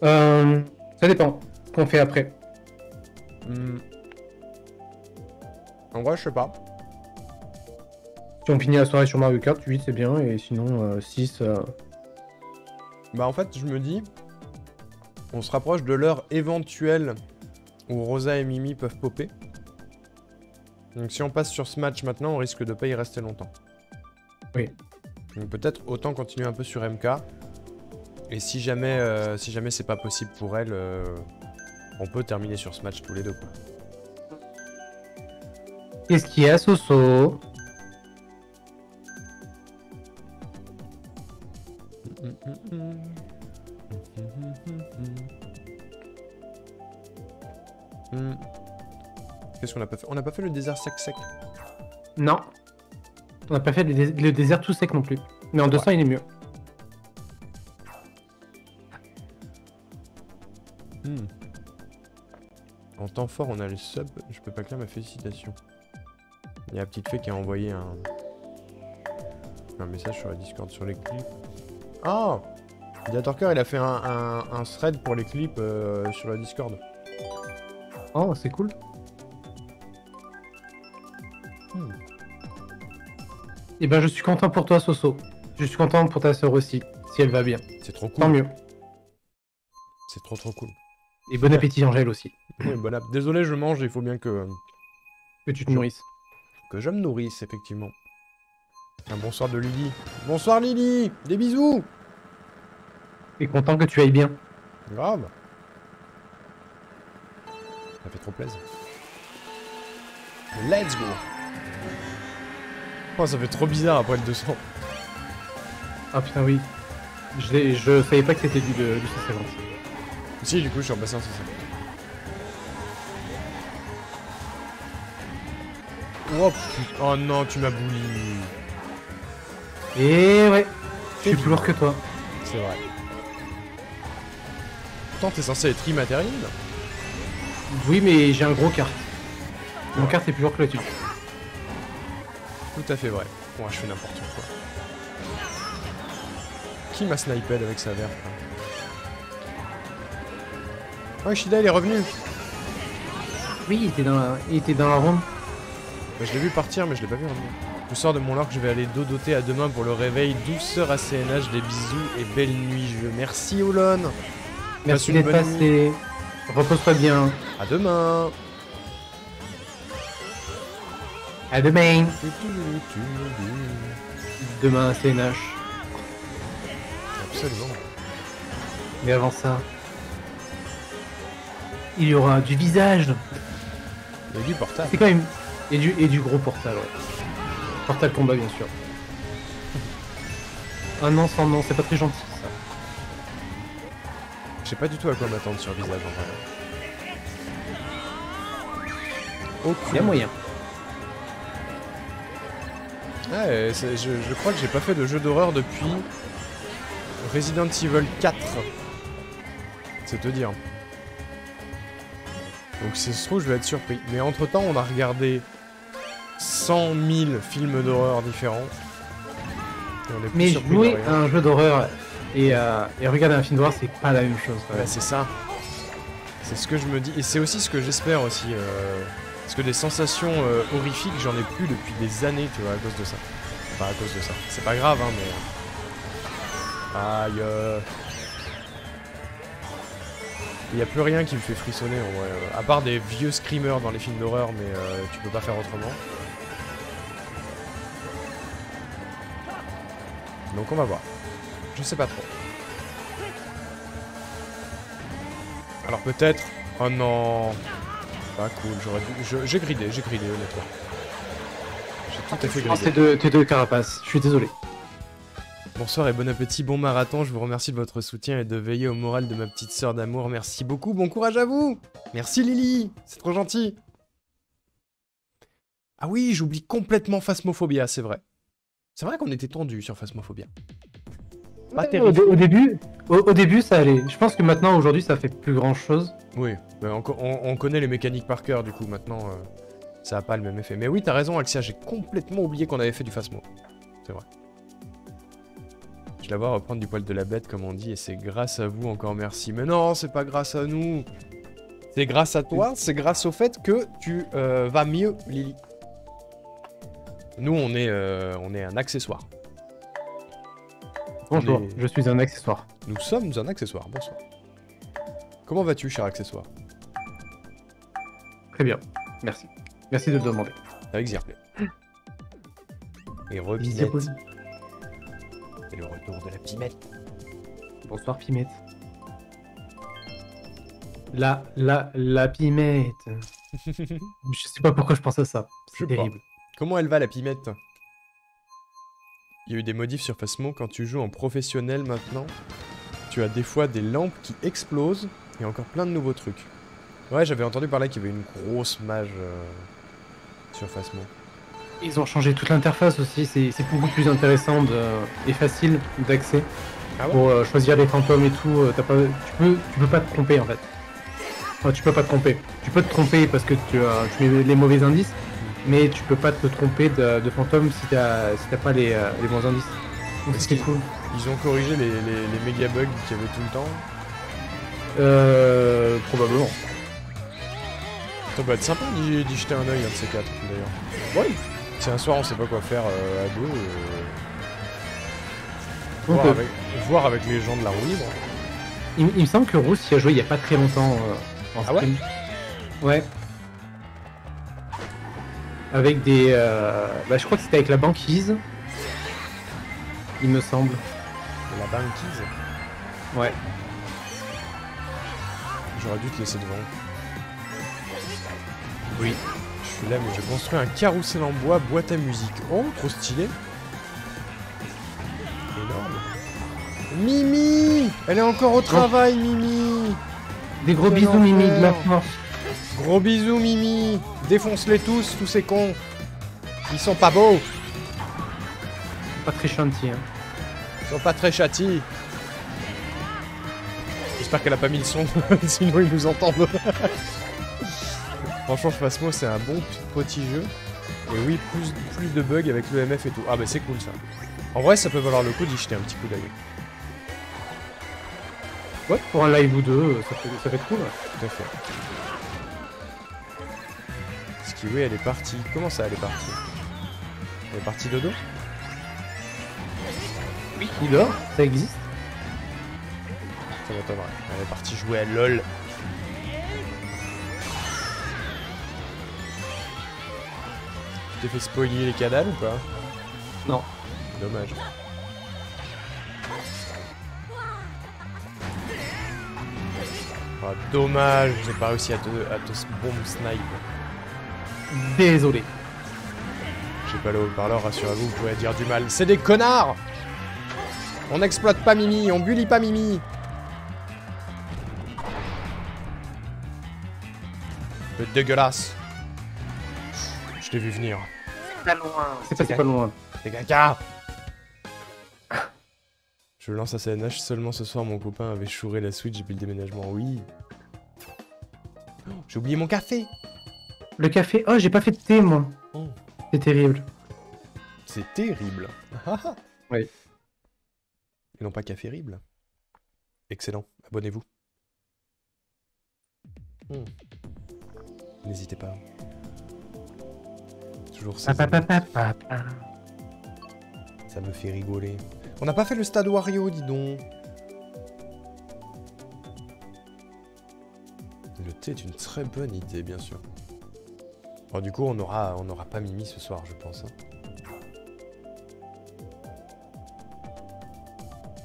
Ça dépend ce qu'on fait après. Hmm. En vrai, je sais pas. Si on finit la soirée sur Mario Kart, 8 c'est bien, et sinon 6... Bah en fait, je me dis, on se rapproche de l'heure éventuelle où Rosa et Mimi peuvent popper. Donc si on passe sur ce match maintenant, on risque de pas y rester longtemps. Oui. Donc peut-être autant continuer un peu sur MK. Et si jamais c'est pas possible pour elle, on peut terminer sur ce match tous les deux, quoi. Qu'est-ce qu'il y a, Soso? Qu'est-ce qu'on a pas fait? On n'a pas fait le désert sec. Non. On n'a pas fait le désert tout sec non plus. Mais en 200, il est mieux. En temps fort, on a le sub. Je peux pas clair ma félicitation. Il y a la petite fée qui a envoyé un message sur la Discord sur les clips. Oh! Diatorker, il a fait un thread pour les clips sur la Discord. Oh, c'est cool. Et ben, je suis content pour toi, Soso. Je suis content pour ta sœur aussi, si elle va bien. C'est trop cool. Tant mieux. C'est trop cool. Et bon appétit, Angèle aussi. Oui, bon app. Désolé, je mange, il faut bien que Que tu te nourrisses. Que je me nourrisse, effectivement. Un bonsoir de Lily. Bonsoir Lily! Des bisous! Et content que tu ailles bien. Grave. Ça fait trop plaisir. Let's go! Oh, ça fait trop bizarre après le 200. Ah putain, oui. Je savais pas que c'était du 150. Si, du coup, je suis repassé en 150. Oh putain. Oh non, tu m'as bully. Et ouais. Je suis plus lourd que toi. C'est vrai. Pourtant, t'es censé être immatériel. Oui, mais j'ai un gros kart. Mon kart est plus lourd que le tube. Tout à fait vrai. Moi, je fais n'importe quoi. Qui m'a snipé avec sa verte là? Oh, Shida, il est revenu. Oui, il était dans la ronde. Bah, je l'ai vu partir, mais je l'ai pas vu revenir. Je sors de mon lore que je vais aller dodoter à demain pour le réveil. Douceur à CNH, des bisous et belle nuit, jeu. Merci, Olon. Merci d'être passé. Repose-toi bien. À demain. À demain. Demain à CNH. Absolument. Mais avant ça, il y aura du visage. Et du portable. C'est quand même... Et du gros portal, ouais. Portal combat, bien sûr. Ah non, sans non, c'est pas très gentil, ça. Je sais pas du tout à quoi m'attendre sur visage, en vrai. Il y a moyen. Ouais, je crois que j'ai pas fait de jeu d'horreur depuis Resident Evil 4. C'est te dire. Donc si ça se trouve, je vais être surpris. Mais entre temps, on a regardé 100 000 films d'horreur différents. Et on est plus Mais surpris de jouer rien. à un jeu d'horreur et regarder un film d'horreur, c'est pas la même chose. Ouais, c'est ça. C'est ce que je me dis. Et c'est aussi ce que j'espère aussi. Parce que des sensations horrifiques, j'en ai plus depuis des années, tu vois, à cause de ça. Enfin, à cause de ça. C'est pas grave, hein, mais... Aïe. Il n'y a plus rien qui me fait frissonner, en vrai. À part des vieux screamers dans les films d'horreur, mais tu peux pas faire autrement. Donc on va voir. Je sais pas trop. Alors peut-être... Oh non. Pas cool, j'aurais dû... J'ai gridé, honnêtement. J'ai tout à fait gridé. Tes deux carapaces, je suis désolé. Bonsoir et bon appétit, bon marathon, je vous remercie de votre soutien et de veiller au moral de ma petite sœur d'amour, merci beaucoup, bon courage à vous. Merci Lily, c'est trop gentil. Ah oui, j'oublie complètement Phasmophobia, c'est vrai. C'est vrai qu'on était tendu sur Phasmophobia. Pas terrible. Au début, ça allait. Je pense que maintenant, aujourd'hui, ça fait plus grand chose. Oui, mais on connaît les mécaniques par cœur, du coup, maintenant, ça a pas le même effet. Mais oui, t'as raison, Alexia, j'ai complètement oublié qu'on avait fait du Phasmo. C'est vrai. Je la vois reprendre du poil de la bête, comme on dit, et c'est grâce à vous, encore merci. Mais non, c'est pas grâce à nous. C'est grâce à toi, c'est grâce au fait que tu vas mieux, Lily. Nous, on est un accessoire. Bonjour, je suis un accessoire. Nous sommes un accessoire, bonsoir. Comment vas-tu, cher accessoire? Très bien, merci. Merci de le demander. Avec Zirplay. Et Repinette. C'est le retour de la Pimette. Bonsoir Pimette. La Pimette. Je sais pas pourquoi je pense à ça. C'est terrible. Comment elle va, la Pimette? Il y a eu des modifs sur Phasmo quand tu joues en professionnel maintenant. Tu as des fois des lampes qui explosent et encore plein de nouveaux trucs. Ouais, j'avais entendu parler qu'il y avait une grosse mage sur Phasmo. Ils ont changé toute l'interface aussi, c'est beaucoup plus intéressant et facile d'accès. Ah ouais? Pour choisir les fantômes et tout, tu peux pas te tromper en fait. Enfin, tu peux pas te tromper. Tu peux te tromper parce que tu mets les mauvais indices, mais tu peux pas te tromper de fantômes si t'as pas les bons indices. Donc c'est cool. Ils ont corrigé les méga bugs qu'il y avait tout le temps. Probablement. Ça va être sympa d'y jeter un oeil, un de ces quatre d'ailleurs. Ouais. Si un soir on sait pas quoi faire à deux, voir avec les gens de la roue libre. Il me semble que Rousse y a joué il y a pas très longtemps en stream. Ouais. Avec des... je crois que c'était avec la banquise. Il me semble. La banquise? Ouais. J'aurais dû te laisser devant. Oui. Je suis là, mais je construis un carrousel en bois, boîte à musique. Oh, trop stylé. Énorme. Mimi! Elle est encore au travail, Mimi! Des gros bisous, Mimi, de la force. Gros bisous, Mimi! Défonce-les tous ces cons! Ils sont pas beaux! Pas très chantiers. Hein. Ils sont pas très châtis. J'espère qu'elle a pas mis le son, sinon ils nous entendent. Franchement, Phasmo, c'est un bon petit jeu. Et oui, plus de bugs avec le MF et tout. Ah bah c'est cool ça. En vrai, ça peut valoir le coup d'y jeter un petit coup d'œil. Ouais, pour un live ou deux, ça fait cool. Ouais. Tout à fait. Skiwi, elle est partie. Comment ça, elle est partie? Elle est partie dodo? Oui, il dort, ça existe. Ça m'étonnerait. Elle est partie jouer à LOL. Tu t'es fait spoiler les cadavres ou pas? Non. Dommage. Oh, dommage, j'ai pas réussi à te bomb snipe. Désolé. J'ai pas le haut-parleur, rassurez-vous, vous pouvez dire du mal. C'est des connards! On n'exploite pas Mimi, on bully pas Mimi! C'est dégueulasse. Je t'ai vu venir. C'est pas loin. C'est pas loin. C'est caca! Je lance à CNH seulement ce soir, mon copain avait chouré la Switch depuis le déménagement, oui. Oh, j'ai oublié mon café! Le café? Oh, j'ai pas fait de thé, moi. Oh. C'est terrible. C'est terrible. Oui. Et non pas café-rible. Excellent, abonnez-vous. N'hésitez pas. Toujours ça. Ça me fait rigoler. On n'a pas fait le stade Wario, dis donc. Le thé est une très bonne idée, bien sûr. Bon, du coup, on n'aura pas Mimi ce soir, je pense. Hein.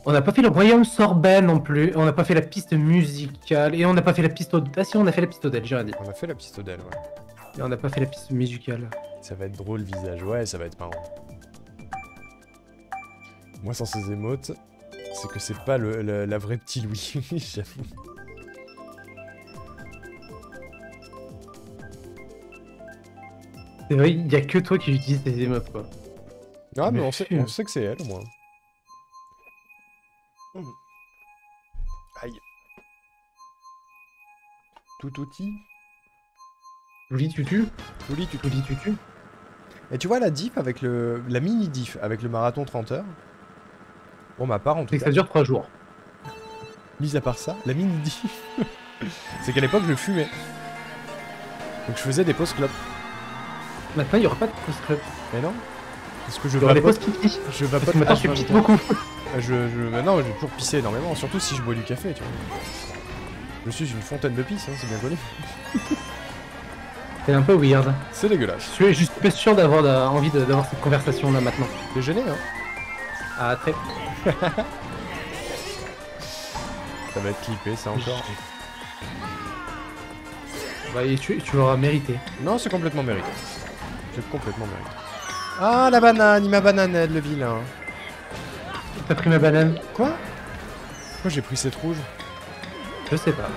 On n'a pas fait le royaume Sorbet non plus. On n'a pas fait la piste musicale. Et on n'a pas fait la piste... Ah si, on a fait la piste d'elle, j'ai rien dit. On a fait la piste d'elle, ouais. Et on n'a pas fait la piste musicale. Ça va être drôle, visage. Ouais, ça va être marrant. Moi, sans ces émotes, c'est que c'est pas la vraie petit Louis, j'avoue. C'est vrai, il y a que toi qui utilise ces émotes, quoi. Ah, mais on sait que c'est elle, au moins. Aïe. Toutouti. Louli tutu. Louli tutu. Louli tutu. Et tu vois la diff avec la mini diff avec le marathon 30 heures. Pour ma part, en tout C'est que cas. ça dure 3 jours. Mis à part ça, la mine dit. C'est qu'à l'époque, je fumais. Donc je faisais des pauses clopes. Maintenant, il n'y aura pas de pause club. Mais non. Parce que je Il y aura des vapote. pauses pipi. Je Parce vapote que maintenant, tu H24. pites beaucoup. Maintenant, j'ai toujours pissé énormément. Surtout si je bois du café, tu vois. Je suis une fontaine de pisse, hein, c'est bien connu. C'est un peu weird. C'est dégueulasse. Je suis juste pas sûr d'avoir envie d'avoir cette conversation là maintenant. T'es gêné, hein. Ah, très. Ça va être clippé, ça encore. Bah, et tu l'auras mérité. Non, c'est complètement mérité. C'est complètement mérité. Ah, la banane, il m'a bananade, le vilain. T'as pris ma banane? Quoi? Pourquoi j'ai pris cette rouge? Je sais pas.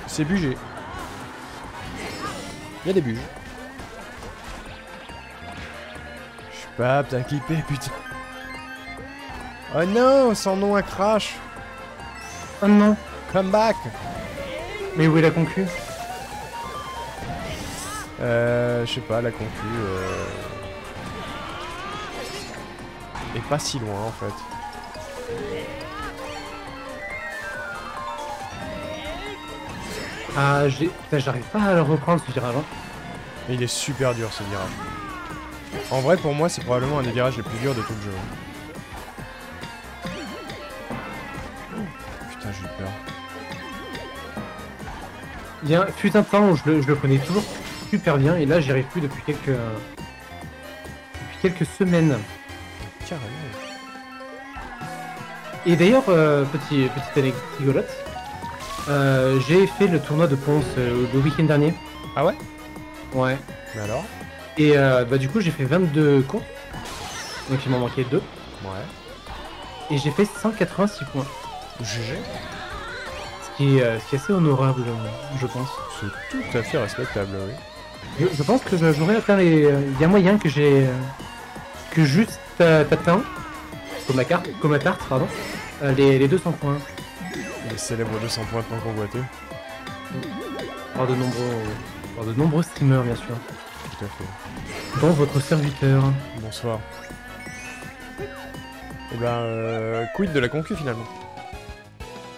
C'est bugé. Il y a des buges. Je suis pas apte à clipper, putain. Oh non, son nom à crash. Oh non. Come back. Mais où est la concu? Je sais pas, la concu. Est pas si loin en fait. Ah, putain, j'arrive pas à le reprendre ce virage. Hein. Et il est super dur ce virage. En vrai, pour moi, c'est probablement un des virages les plus durs de tout le jeu. Putain, j'ai eu peur. Il y a fut un temps où je le prenais toujours super bien et là j'y arrive plus depuis quelques semaines. Carrément. Et d'ailleurs, petite anecdote rigolote, j'ai fait le tournoi de Ponce le week-end dernier. Ah ouais? Ouais. Mais alors? Et bah du coup j'ai fait 22 cours, donc il m'en manquait 2. Ouais. Et j'ai fait 186 points. GG. Ce qui est assez honorable, je pense. C'est tout à fait respectable, oui. Je pense que j'aurais atteint les... Il y a moyen que j'ai... que juste t'atteins, comme la tarte, pardon, les 200 points. Les célèbres 200 points tant convoités. Par de nombreux streamers, bien sûr. Tout à fait. Dont votre serviteur. Bonsoir. Et ben, quid de la concu finalement.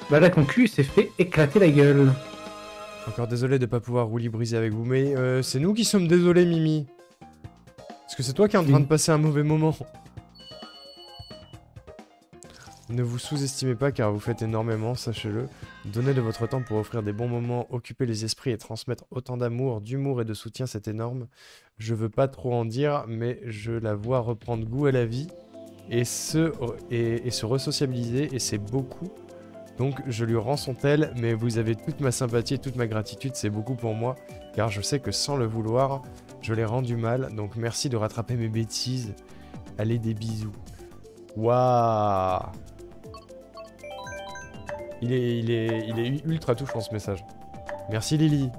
Bah la concu s'est fait éclater la gueule. Encore désolé de pas pouvoir rouler briser avec vous, mais c'est nous qui sommes désolés, Mimi. Parce que c'est toi qui es en train de passer un mauvais moment. Ne vous sous-estimez pas car vous faites énormément, sachez-le. Donnez de votre temps pour offrir des bons moments, occuper les esprits et transmettre autant d'amour, d'humour et de soutien, c'est énorme. Je veux pas trop en dire, mais je la vois reprendre goût à la vie et se resociabiliser et c'est beaucoup. Donc je lui rends son tel, mais vous avez toute ma sympathie et toute ma gratitude, c'est beaucoup pour moi, car je sais que sans le vouloir, je l'ai rendu mal, donc merci de rattraper mes bêtises. Allez, des bisous. Waouh! Il est ultra touchant ce message. Merci Lily.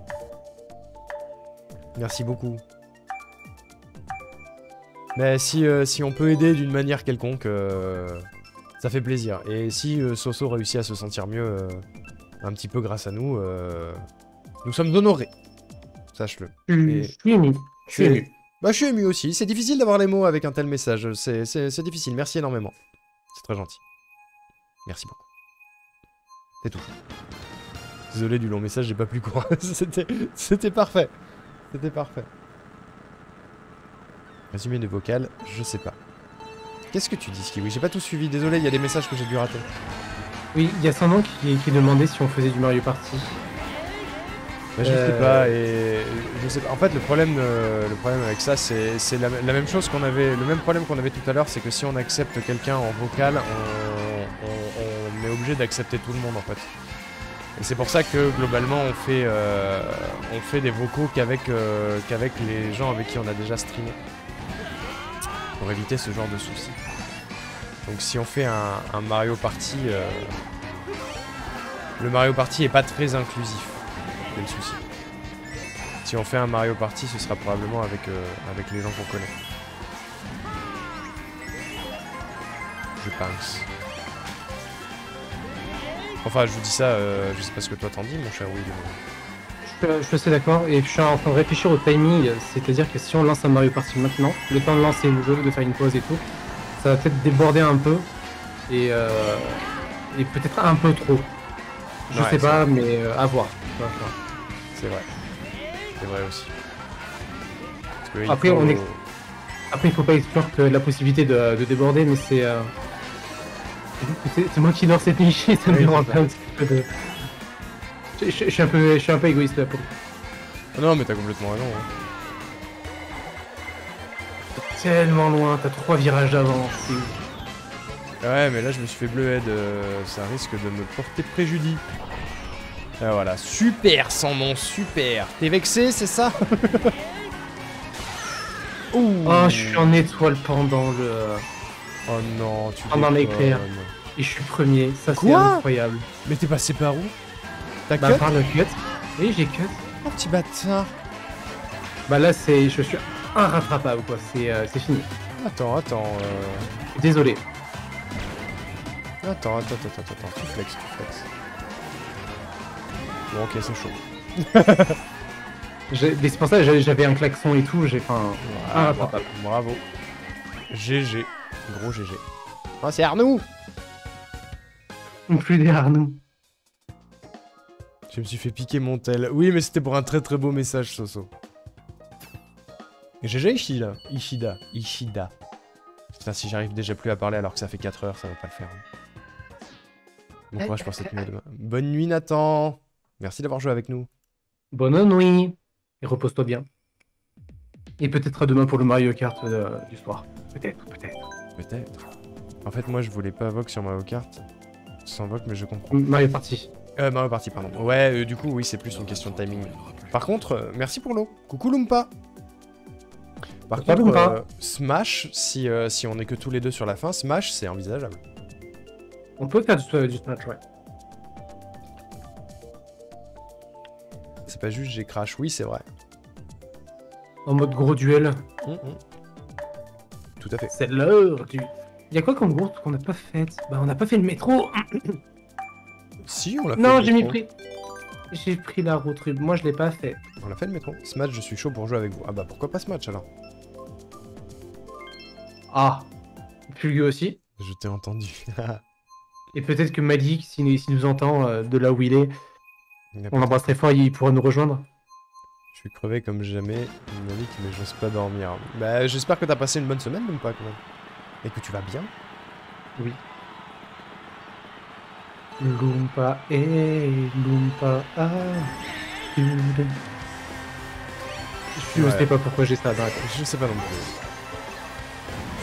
Merci beaucoup. Mais si on peut aider d'une manière quelconque... ça fait plaisir. Et si Soso réussit à se sentir mieux un petit peu grâce à nous, nous sommes honorés. Sache-le. Je suis ému. Je suis ému. Bah, je suis ému aussi. C'est difficile d'avoir les mots avec un tel message. C'est difficile. Merci énormément. C'est très gentil. Merci beaucoup. C'est tout. Désolé du long message, j'ai pas plus court. C'était parfait. C'était parfait. Résumé de vocal, je sais pas. Qu'est-ce que tu dis, Skiwi? J'ai pas tout suivi, désolé, il y a des messages que j'ai dû rater. Oui, il y a son nom qui demandait si on faisait du Mario Party. Bah, je sais pas, et je sais pas. En fait, le problème avec ça, c'est la même chose qu'on avait, le même problème qu'on avait tout à l'heure, c'est que si on accepte quelqu'un en vocal, on est obligé d'accepter tout le monde en fait. Et c'est pour ça que globalement on fait des vocaux qu'avec les gens avec qui on a déjà streamé. Pour éviter ce genre de soucis. Donc si on fait un Mario Party, le Mario Party est pas très inclusif. C'est le souci. Si on fait un Mario Party, ce sera probablement avec les gens qu'on connaît. Je pense. Enfin, je vous dis ça, je sais pas ce que toi t'en dis, mon cher Will. Je suis assez d'accord, et je suis en train de réfléchir au timing, c'est-à-dire que si on lance un Mario Party maintenant, le temps de lancer une jeu, de faire une pause et tout, ça va peut-être déborder un peu, et peut-être un peu trop. Je sais pas, mais à voir. C'est vrai. C'est vrai aussi. Parce que Après, il faut pas exclure que la possibilité de déborder, mais c'est moi qui lance cette niche, ça me dérange un petit peu de... Je suis un peu égoïste là pour... Non, mais t'as complètement raison. Hein. T'es tellement loin, t'as 3 virages d'avance, c'est ouf. Ouais, mais là je me suis fait bleuhead, ça risque de me porter préjudice. Et voilà, super sans nom, super. T'es vexé, c'est ça? Ouh. Oh, je suis en étoile pendant le... Oh non, tu pendant l'éclair. Et je suis premier, ça c'est incroyable. Mais t'es passé par où? T'as cut? Par le cut. Oui, j'ai cut. Oh, petit bâtard. Bah là, je suis irrattrapable, quoi. C'est fini. Attends. Désolé. Attends. Tu flexes. Bon, ok, c'est chaud. Mais c'est pour ça que j'avais un klaxon et tout, j'ai faim. Bravo. GG. Gros GG. Oh, c'est Arnaud. Plus des Arnaud. Je me suis fait piquer mon tel. Oui, mais c'était pour un très beau message, Soso. GG Ishida. Putain, si j'arrive déjà plus à parler alors que ça fait 4 heures, ça va pas le faire. Bon courage pour cette nuit demain. Bonne nuit, Nathan. Merci d'avoir joué avec nous. Bonne nuit. Et repose-toi bien. Et peut-être à demain pour le Mario Kart du soir. Peut-être. En fait, moi, je voulais pas Vogue sur Mario Kart. Sans Vogue, mais je comprends. Mario Party. Mario Party, pardon. Ouais, du coup, oui, c'est plus une question de timing. Par contre, merci pour l'eau. Coucou Lumpa. Par contre, Smash, si on est que tous les deux sur la fin, Smash, c'est envisageable. On peut faire du Smash, ouais. C'est pas juste j'ai crash, oui, c'est vrai. En mode gros duel. Tout à fait. C'est l'heure du... Y'a quoi comme groupe qu'on n'a pas fait? Bah, on n'a pas fait le métro. Si, on l'a fait. Non, j'ai pris la route. Moi, je l'ai pas fait. On a fait le métro. Smash, je suis chaud pour jouer avec vous. Ah bah pourquoi pas Smash alors? Ah, Fulgu aussi. Je t'ai entendu. Et peut-être que Malik, s'il nous entend de là où il est, on l'embrasse très fort, il pourra nous rejoindre. Je suis crevé comme jamais, Malik, mais j'ose pas dormir. Bah, j'espère que t'as passé une bonne semaine, même pas quand même. Et que tu vas bien. Oui. Loompa Je sais pas pourquoi j'ai ça dans la tête. Je sais pas non plus.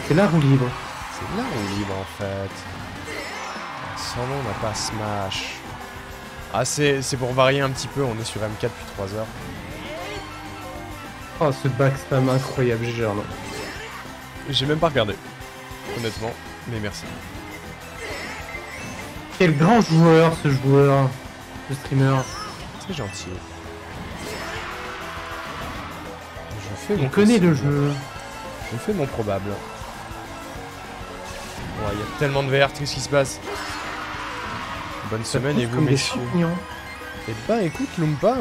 C'est la roue libre. C'est la roue libre en fait. Sans nom, on n'a pas Smash. Ah, c'est pour varier un petit peu, on est sur MK depuis 3 heures. Oh, ce backspam incroyable, j'ai genre. J'ai même pas regardé, honnêtement, mais merci. Quel grand joueur, ce joueur, ce streamer. C'est gentil. Il connaît le jeu. Je fais mon probable. Ouais, il y a tellement de VR, qu'est-ce qui se passe? Bonne semaine et vous, messieurs. Et bah écoute, Lumpa,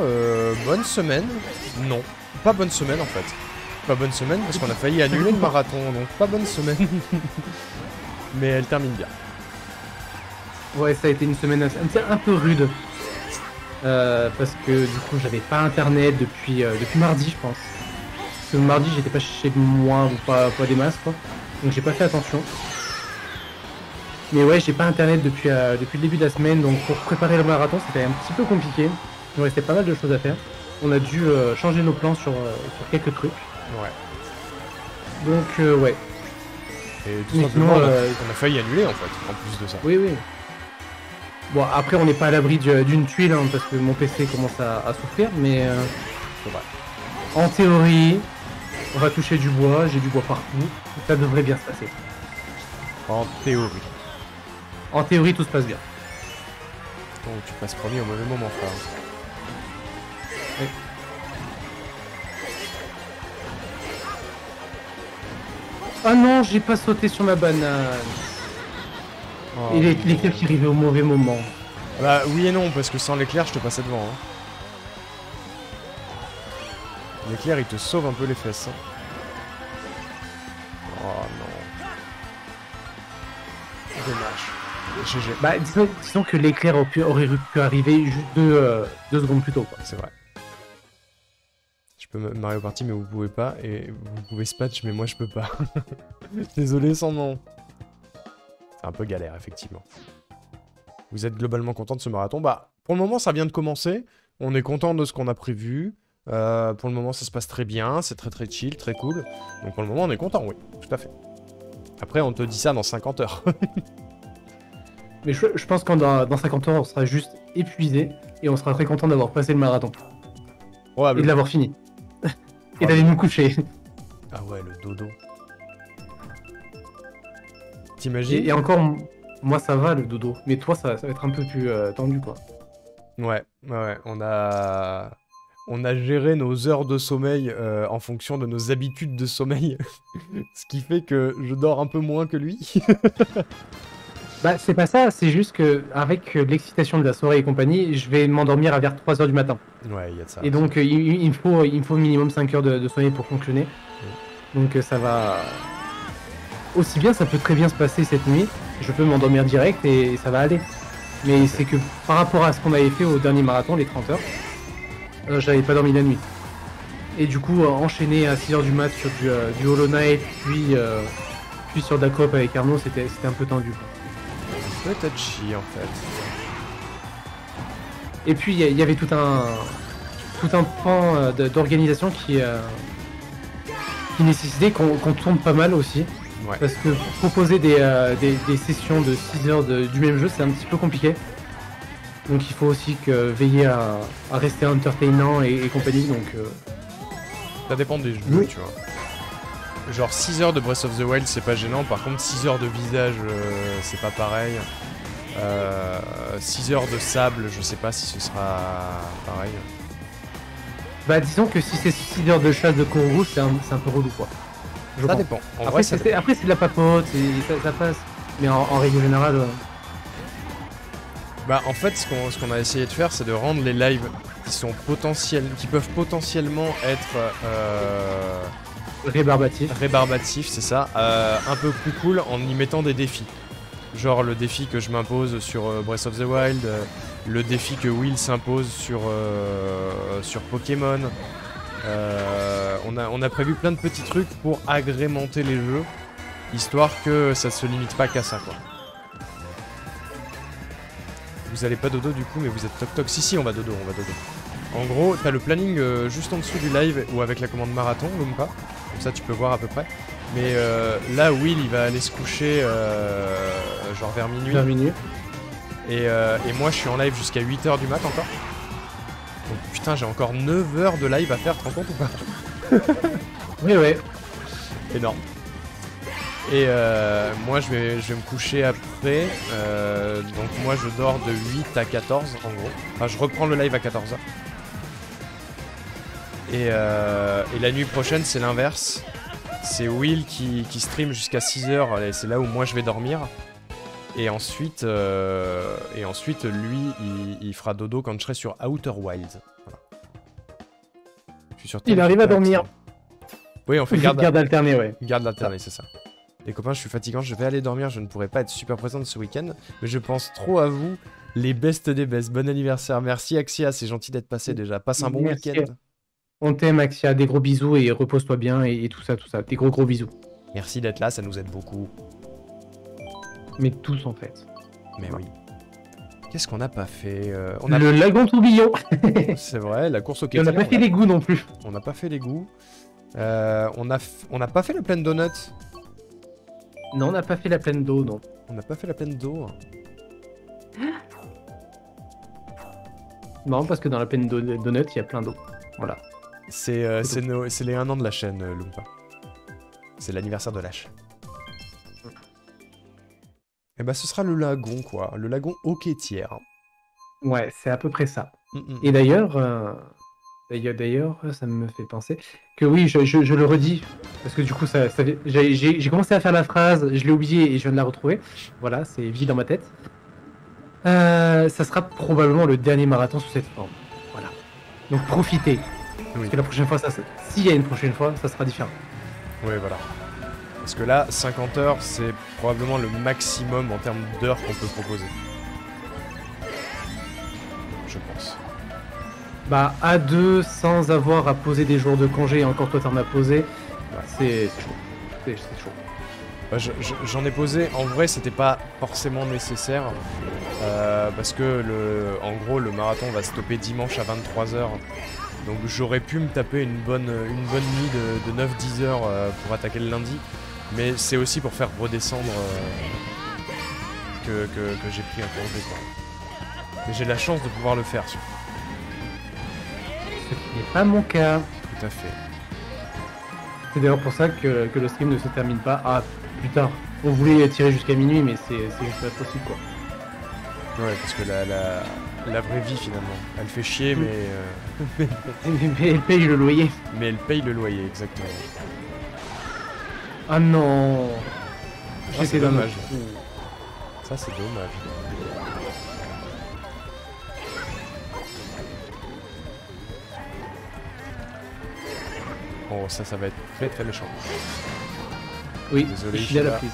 bonne semaine. Non, pas bonne semaine en fait. Pas bonne semaine parce qu'on a failli annuler le marathon, donc pas bonne semaine. Mais elle termine bien. Ouais, ça a été une semaine un peu rude. Parce que du coup, j'avais pas internet depuis mardi, je pense. Parce que mardi, j'étais pas chez moi ou pas des masses, quoi. Donc j'ai pas fait attention. Mais ouais, j'ai pas internet depuis le début de la semaine, donc pour préparer le marathon, c'était un petit peu compliqué. Il nous restait pas mal de choses à faire. On a dû changer nos plans sur quelques trucs. Ouais. Donc ouais. Et tout simplement, on a failli annuler en fait, en plus de ça. Oui, oui. Bon, après, on n'est pas à l'abri d'une tuile, hein, parce que mon PC commence à souffrir, mais c'est vrai. En théorie, on va toucher du bois, j'ai du bois partout, ça devrait bien se passer. En théorie. En théorie, tout se passe bien. Oh, tu passes premier au mauvais moment, frère. Oui. Ah non, j'ai pas sauté sur ma banane. Oh, et l'éclair qui arrivait au mauvais moment. Bah oui et non, parce que sans l'éclair, je te passais devant. Hein. L'éclair, il te sauve un peu les fesses. Hein. Oh non. Dommage. GG. Bah, disons que l'éclair aurait pu arriver juste 2 secondes plus tôt, quoi. C'est vrai. Je peux Mario Party, mais vous pouvez pas. Et vous pouvez Spatch, mais moi je peux pas. Désolé sans nom. C'est un peu galère, effectivement. Vous êtes globalement content de ce marathon? Bah, pour le moment, ça vient de commencer. On est content de ce qu'on a prévu. Pour le moment, ça se passe très bien. C'est très très chill, très cool. Donc pour le moment, on est content, oui. Tout à fait. Après, on te dit ça dans 50 heures. Mais je pense que dans 50 ans, on sera juste épuisé et on sera très content d'avoir passé le marathon. Et de l'avoir fini. Et d'aller nous coucher. Ah ouais, le dodo. T'imagines? Et encore, moi ça va le dodo. Mais toi, ça va être un peu plus tendu, quoi. Ouais, on a géré nos heures de sommeil en fonction de nos habitudes de sommeil. Ce qui fait que je dors un peu moins que lui. Bah, c'est pas ça, c'est juste que avec l'excitation de la soirée et compagnie, je vais m'endormir à vers 3h du matin. Ouais, il y a de ça. Et donc, il me faut minimum 5 heures de sommeil pour fonctionner. Donc, ça va. Aussi bien, ça peut très bien se passer cette nuit. Je peux m'endormir direct et ça va aller. Mais c'est que par rapport à ce qu'on avait fait au dernier marathon, les 30 heures, j'avais pas dormi la nuit. Et du coup, enchaîner à 6h du mat sur du Hollow Knight, puis sur la coop avec Arnaud, c'était un peu tendu, quoi. C'est touchy en fait. Et puis il y avait tout un pan d'organisation qui nécessitait qu'on tourne pas mal aussi. Ouais. Parce que proposer des sessions de 6 heures du même jeu, c'est un petit peu compliqué. Donc il faut aussi veiller à rester entertainant et compagnie. Donc ça dépend des jeux, tu vois. Genre 6 heures de Breath of the Wild, c'est pas gênant. Par contre, 6 heures de visage, c'est pas pareil. 6 heures de sable, je sais pas si ce sera pareil. Bah disons que si c'est 6 heures de chasse de kangourou, c'est un peu relou, quoi. Ça dépend. Après, c'est de la papote, ça passe. Mais en règle générale... Bah en fait, ce qu'on a essayé de faire, c'est de rendre les lives qui peuvent potentiellement être... rébarbatif, c'est ça. Un peu plus cool en y mettant des défis. Genre le défi que je m'impose sur Breath of the Wild, le défi que Will s'impose sur Pokémon. On a prévu plein de petits trucs pour agrémenter les jeux, histoire que ça se limite pas qu'à ça, quoi. Vous allez pas dodo du coup, mais vous êtes toc toc. Si, on va dodo, En gros, t'as le planning juste en dessous du live ou avec la commande marathon, Lumpa. Comme ça, tu peux voir à peu près. Mais là, Will, il va aller se coucher genre vers minuit. Et moi, je suis en live jusqu'à 8h du mat encore. Donc putain, j'ai encore 9 heures de live à faire, tu te rends compte ou pas? Oui. Énorme. Et moi, je vais me coucher après. Donc moi, je dors de 8 à 14 en gros. Enfin, je reprends le live à 14h. Et la nuit prochaine, c'est l'inverse. C'est Will qui stream jusqu'à 6h, et c'est là où moi je vais dormir. Et ensuite, lui, il fera dodo quand je serai sur Outer Wilds. Voilà. Je suis sur il arrive à dormir. Oui, on fait garde alternée, ouais. Garde alternée, c'est ça. Les copains, je suis fatigant, je vais aller dormir, je ne pourrai pas être super présente ce week-end. Mais je pense trop à vous, les bestes des bestes. Bon anniversaire, merci Axia, c'est gentil d'être passé déjà. Passe un bon week-end. On t'aime Axia, des gros bisous et repose-toi bien et tout ça. Des gros bisous. Merci d'être là, ça nous aide beaucoup. Mais tous en fait. Mais oui. Qu'est-ce qu'on n'a pas fait Le lagon tourbillon. C'est vrai, la course au quai. On n'a pas fait l'égout non plus. On n'a pas fait l'égout. On n'a pas fait la plaine donut. Non, on n'a pas fait la plaine d'eau, non. On n'a pas fait la plaine d'eau. Non, parce que dans la plaine donut, il y a plein d'eau. Voilà. C'est les 1 an de la chaîne, Lumpa. C'est l'anniversaire de la chaîne. Et bah ce sera le lagon, quoi. Le lagon au quai-tiers. Ouais, c'est à peu près ça. Et d'ailleurs, ça me fait penser que oui, je le redis, parce que du coup, j'ai commencé à faire la phrase, je l'ai oublié et je viens de la retrouver. Voilà, c'est vie dans ma tête. Ça sera probablement le dernier marathon sous cette forme. Voilà. Donc profitez. Parce que la prochaine fois, s'il y a une prochaine fois, ça sera différent. Oui, voilà. Parce que là, 50 heures, c'est probablement le maximum en termes d'heures qu'on peut proposer. Je pense. Bah, à deux, sans avoir à poser des jours de congé, et encore toi t'en as posé, c'est chaud. C'est chaud. Bah, j'en ai posé, en vrai c'était pas forcément nécessaire parce que en gros le marathon va stopper dimanche à 23 h, donc j'aurais pu me taper une bonne nuit de 9-10 heures pour attaquer le lundi, mais c'est aussi pour faire redescendre que j'ai pris un congé quoi. Mais j'ai la chance de pouvoir le faire surtout. Ce qui n'est pas mon cas. Tout à fait. C'est d'ailleurs pour ça que le stream ne se termine pas plus tard. On voulait tirer jusqu'à minuit, mais c'est juste pas possible quoi. Ouais, parce que la vraie vie finalement, elle fait chier, mais elle paye le loyer. Mais elle paye le loyer, exactement. Ah non. C'est dommage. Ça c'est dommage. Oh, ça va être très très méchant. Oui, désolé, je suis à la prise.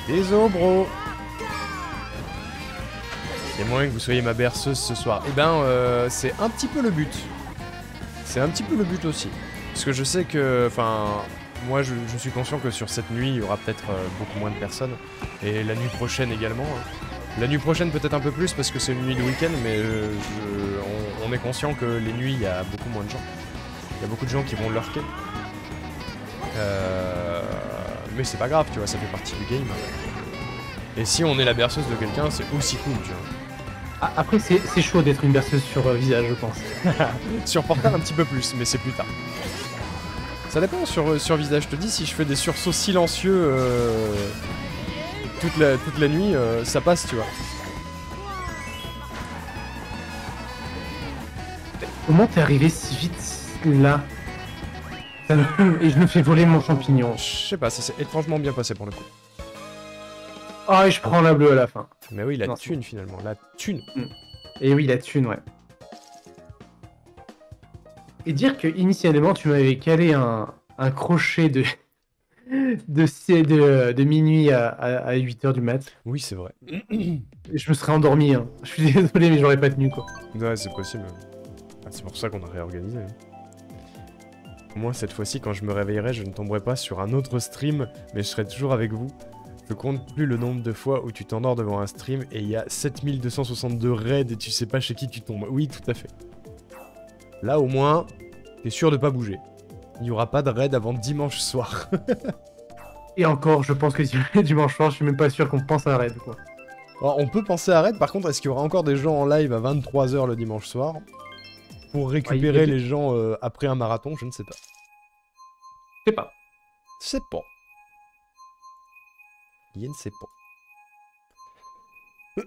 Désolé, bro. Il y a moyen que vous soyez ma berceuse ce soir. Eh ben, c'est un petit peu le but. C'est un petit peu le but aussi. Parce que je sais que, enfin, moi je suis conscient que sur cette nuit, il y aura peut-être beaucoup moins de personnes. Et la nuit prochaine également. La nuit prochaine peut-être un peu plus parce que c'est une nuit de week-end, mais on est conscient que les nuits, il y a beaucoup moins de gens. Il y a beaucoup de gens qui vont lurker. Mais c'est pas grave, tu vois, ça fait partie du game. Et si on est la berceuse de quelqu'un, c'est aussi cool, tu vois. Après, c'est chaud d'être une berceuse sur visage, je pense. Sur portable, un petit peu plus, mais c'est plus tard. Ça dépend sur visage. Je te dis, si je fais des sursauts silencieux toute la nuit, ça passe, tu vois. Comment t'es arrivé si vite là? Et je me fais voler mon champignon. Je sais pas, ça s'est étrangement bien passé pour le coup. Ah, et je prends la bleue à la fin. Mais oui, la thune finalement, la thune. Et oui, la thune, ouais. Et dire que initialement tu m'avais calé un crochet de minuit à 8h du mat. Oui, c'est vrai. Et je me serais endormi, hein. Je suis désolé, mais j'aurais pas tenu quoi. Ouais, c'est possible. C'est pour ça qu'on a réorganisé. Au moins, cette fois-ci, quand je me réveillerai, je ne tomberai pas sur un autre stream, mais je serai toujours avec vous. Je compte plus le nombre de fois où tu t'endors devant un stream et il y a 7262 raids et tu sais pas chez qui tu tombes. Oui, tout à fait. Là, au moins, t'es sûr de pas bouger. Il n'y aura pas de raid avant dimanche soir. Et encore, je pense que dimanche soir, je suis même pas sûr qu'on pense à raid, quoi. Alors, on peut penser à raid, par contre, est-ce qu'il y aura encore des gens en live à 23 h le dimanche soir pour récupérer les gens après un marathon? Je ne sais pas. Je sais pas. Je sais pas. Je ne sais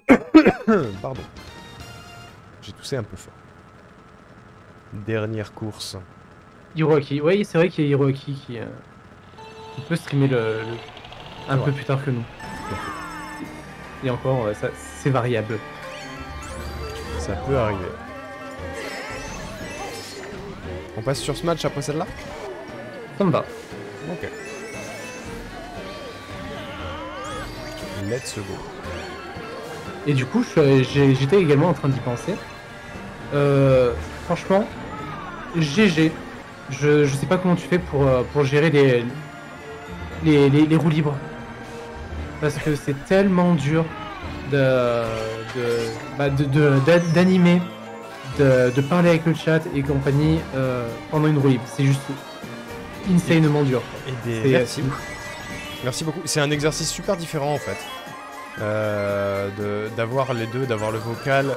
pas. Pardon. J'ai toussé un peu fort. Dernière course. Hiroaki, oui, c'est vrai qu'il y a Hiroaki qui peut streamer un peu plus tard que nous. Et encore, c'est variable. Ça peut arriver. On passe sur ce match après celle-là? Ça me va. Ok. Let's go. Et du coup, j'étais également en train d'y penser. Franchement, GG. Je sais pas comment tu fais pour gérer les roues libres. Parce que c'est tellement dur d'animer, de parler avec le chat et compagnie pendant une roue libre. C'est juste insanement dur. Merci. Merci beaucoup. C'est un exercice super différent en fait. D'avoir les deux, d'avoir le vocal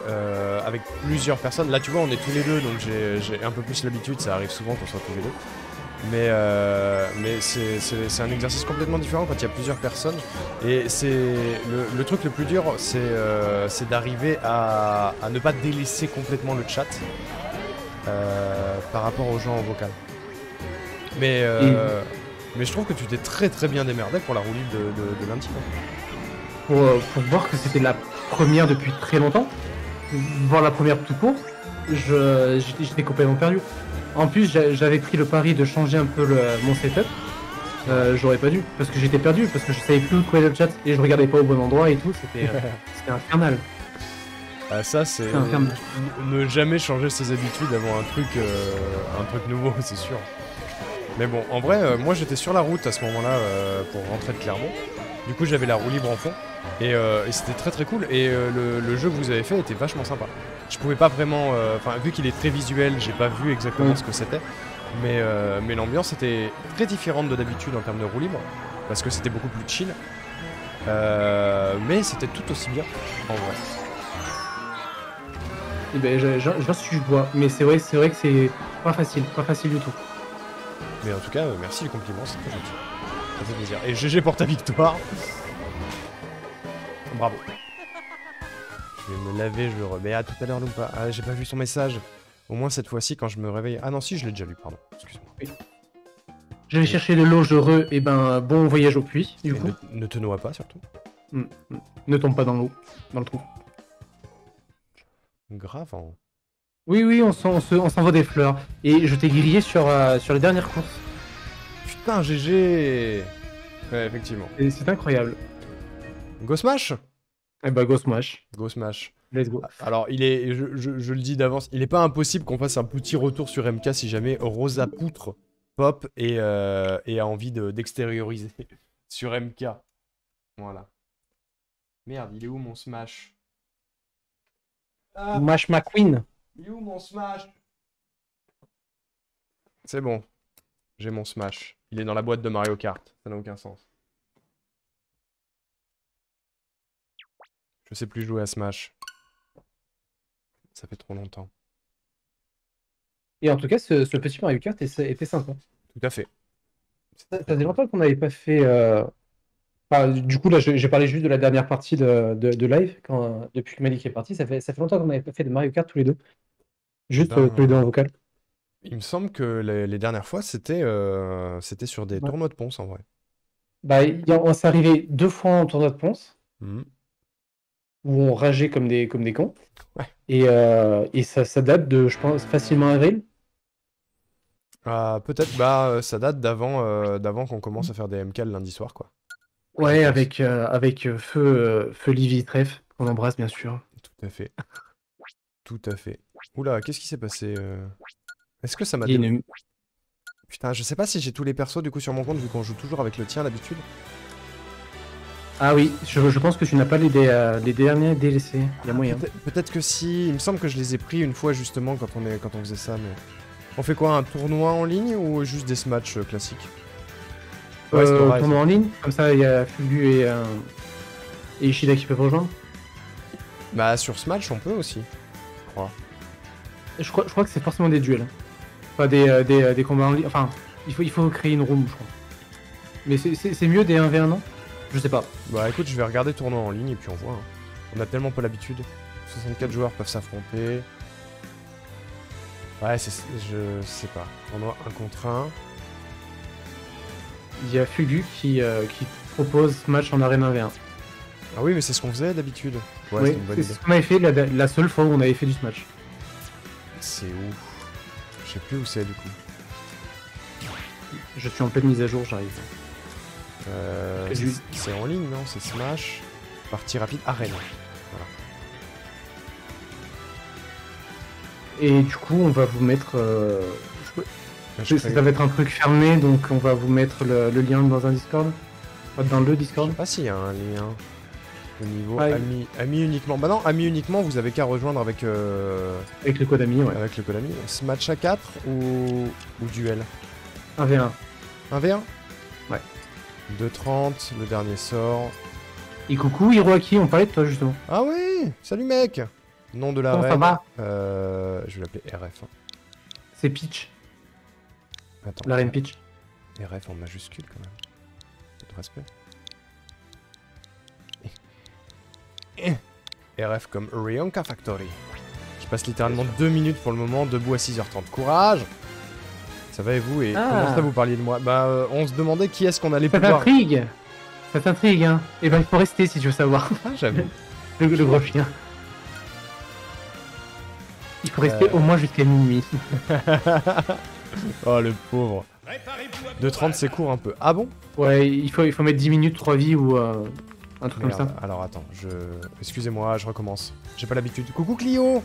avec plusieurs personnes. Là tu vois on est tous les deux donc j'ai un peu plus l'habitude, ça arrive souvent qu'on soit tous les deux. Mais c'est un exercice complètement différent quand il y a plusieurs personnes. Et c'est le truc le plus dur, c'est d'arriver à ne pas délaisser complètement le chat par rapport aux gens en vocal. Mais je trouve que tu t'es très très bien démerdé pour la roue libre de lundi. Pour voir que c'était la première depuis très longtemps, voir la première tout court, j'étais complètement perdu. En plus, j'avais pris le pari de changer un peu mon setup j'aurais pas dû, parce que j'étais perdu, parce que je savais plus où trouver le chat et je regardais pas au bon endroit et tout, c'était infernal. Ah, ça, c'est ne jamais changer ses habitudes avant un truc nouveau, c'est sûr. Mais bon, en vrai, moi j'étais sur la route à ce moment-là pour rentrer de Clermont. Du coup, j'avais la roue libre en fond et c'était très très cool. Et le jeu que vous avez fait était vachement sympa. Je pouvais pas vraiment, enfin vu qu'il est très visuel, j'ai pas vu exactement ce que c'était. Mais l'ambiance était très différente de d'habitude en termes de roue libre parce que c'était beaucoup plus chill. Mais c'était tout aussi bien en vrai. Et ben, j'en suis joie, mais c'est vrai que c'est pas facile du tout. Mais en tout cas, merci le compliment, c'est très gentil. Ça fait plaisir. Et GG pour ta victoire. Bravo. Je vais me laver, je le remets. À tout à l'heure, Lumpa. Ah, j'ai pas vu son message. Au moins cette fois-ci, quand je me réveille. Ah non, si, je l'ai déjà lu, pardon. Excuse-moi. Oui. Je vais chercher le loge heureux, et ben bon voyage au puits, du coup. Ne te noie pas, surtout. Ne tombe pas dans l'eau, dans le trou. Grave, hein. Oui, on s'envoie des fleurs. Et je t'ai grillé sur les dernières courses. Putain, GG. Ouais, effectivement. C'est incroyable. Go Smash. Eh bah, go Smash. Go Smash. Let's go. Alors, je le dis d'avance, il est pas impossible qu'on fasse un petit retour sur MK si jamais Rosa Poutre pop et a envie d'extérioriser sur MK. Voilà. Merde, il est où mon Smash? Smash McQueen. Il est où mon Smash? C'est bon. J'ai mon Smash. Il est dans la boîte de Mario Kart. Ça n'a aucun sens. Je sais plus jouer à Smash. Ça fait trop longtemps. Et en tout cas, ce petit Mario Kart était sympa. Tout à fait. Ça faisait longtemps qu'on n'avait pas fait... Enfin, du coup, là, j'ai parlé juste de la dernière partie de live, depuis que Malik est parti. Ça fait longtemps qu'on n'avait pas fait de Mario Kart tous les deux. Juste tous les deux en vocal. Il me semble que les dernières fois, c'était sur des tournois de ponce, en vrai. Bah, on s'est arrivé 2 fois en tournoi de ponce, où on rageait comme des cons. Ouais. Et ça date de, je pense, facilement avril. Peut-être, bah, ça date d'avant qu'on commence à faire des MK le lundi soir, quoi. Ouais, avec Feu Livy Treff, qu'on embrasse, bien sûr. Tout à fait. Tout à fait. Oula, qu'est-ce qui s'est passé Est-ce que ça m'a... Putain, je sais pas si j'ai tous les persos du coup sur mon compte vu qu'on joue toujours avec le tien d'habitude. Ah oui, je pense que tu n'as pas les derniers DLC, il y a moyen. Peut-être que si, il me semble que je les ai pris une fois justement quand on faisait ça, mais... On fait quoi, un tournoi en ligne ou juste des matchs classiques? Tournoi en ligne, comme ça il y a Fugu et Ishida qui peuvent rejoindre. Bah sur Smash on peut aussi, je crois. Je crois que c'est forcément des duels. Pas des combats en ligne, enfin il faut créer une room je crois. Mais c'est mieux des 1v1 non? Je sais pas. Bah écoute, je vais regarder tournoi en ligne et puis on voit. Hein. On a tellement pas l'habitude. 64 joueurs peuvent s'affronter. Ouais, je sais pas. Tournoi 1 contre 1. Il y a Fugu qui propose match en arène 1v1. Ah oui, mais c'est ce qu'on faisait d'habitude. Ouais, oui, c'est ce qu'on avait fait la seule fois où on avait fait du Smash. C'est où? Je sais plus où c'est du coup. Je suis en pleine mise à jour, j'arrive. C'est en ligne, non? C'est Smash. Partie rapide, arène. Voilà. Et du coup, on va vous mettre... ça va être un truc fermé, donc on va vous mettre le lien dans un Discord. Dans le Discord. Je sais pas s'il y a un lien. Au niveau amis uniquement. Bah non, amis uniquement, vous avez qu'à rejoindre avec... Avec le code ami, ouais. Avec le code ami. Smash à 4 ou duel? 1v1. 1v1? Ouais. 2.30, le dernier sort. Et coucou Hiroaki, on parlait de toi justement. Ah oui! Salut mec! Nom de la reine. Ça va? Je vais l'appeler RF. Hein. C'est Peach. Attends. La reine Peach. RF en majuscule quand même. De respect. RF comme Rionka Factory. Je passe littéralement 2 minutes pour le moment, debout à 6h30. Courage! Ça va et vous? Et comment ça vous parliez de moi? Bah on se demandait qui est-ce qu'on allait pouvoir... Ça t'intrigue, hein? Et ben il faut rester si tu veux savoir. Ah j'avoue. le gros chien. Il faut rester au moins jusqu'à minuit. Oh le pauvre. De 30 c'est court un peu. Ah bon? Ouais, il faut mettre 10 minutes, 3 vies ou un truc Merde. comme ça. Alors attends, excusez-moi, je recommence. J'ai pas l'habitude. Coucou Clio!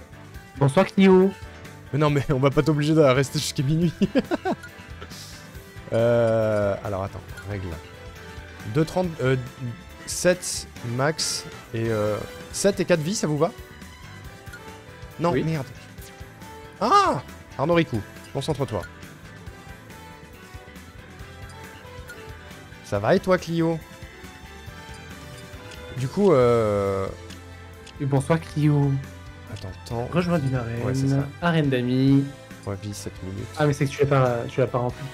Bonsoir Clio. Mais non, mais on va pas t'obliger de rester jusqu'à minuit. Alors attends, règle. 2,30, 7 max et 7 et 4 vies, ça vous va? Non, Oui. merde. Ah! Arnaud Ricou, concentre-toi. Ça va et toi, Clio? Du coup, Et bonsoir Clio. Attends. Rejoindre une arène. Ouais, c'est ça. Arène d'amis. 3 vies, 7 minutes. Ah mais c'est que tu l'as pas rempli.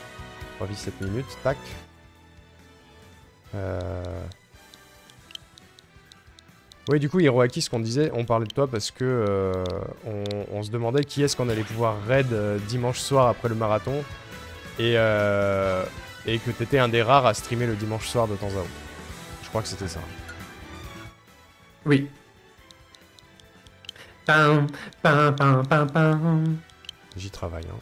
3 vies, 7 minutes. Tac. Oui, du coup, Hiroaki, ce qu'on disait, on parlait de toi parce que on se demandait qui est-ce qu'on allait pouvoir raid dimanche soir après le marathon et que t'étais un des rares à streamer le dimanche soir de temps à autre. Je crois que c'était ça. Oui. Pam, pam, pam, pam, pam. J'y travaille, hein.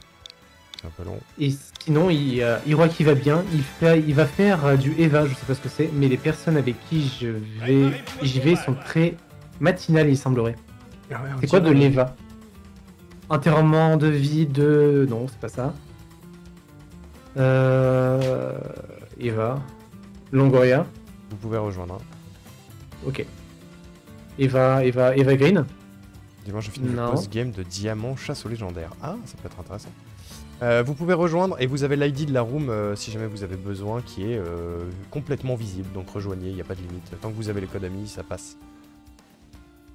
C'est un peu long. Et sinon, Hiroaki va bien. Il va faire du Eva, je sais pas ce que c'est, mais les personnes avec qui j'y vais sont très matinales, il semblerait. C'est quoi de l'Eva? Enterrement de vie de... Non, c'est pas ça. Eva. Longoria. Vous pouvez rejoindre. Hein. Ok. Eva Green. Dimanche, je finis le Non. post-game de Diamant Chasse aux légendaires. Ah, ça peut être intéressant. Vous pouvez rejoindre et vous avez l'ID de la room si jamais vous avez besoin qui est complètement visible. Donc rejoignez, il n'y a pas de limite. Tant que vous avez les codes amis, ça passe.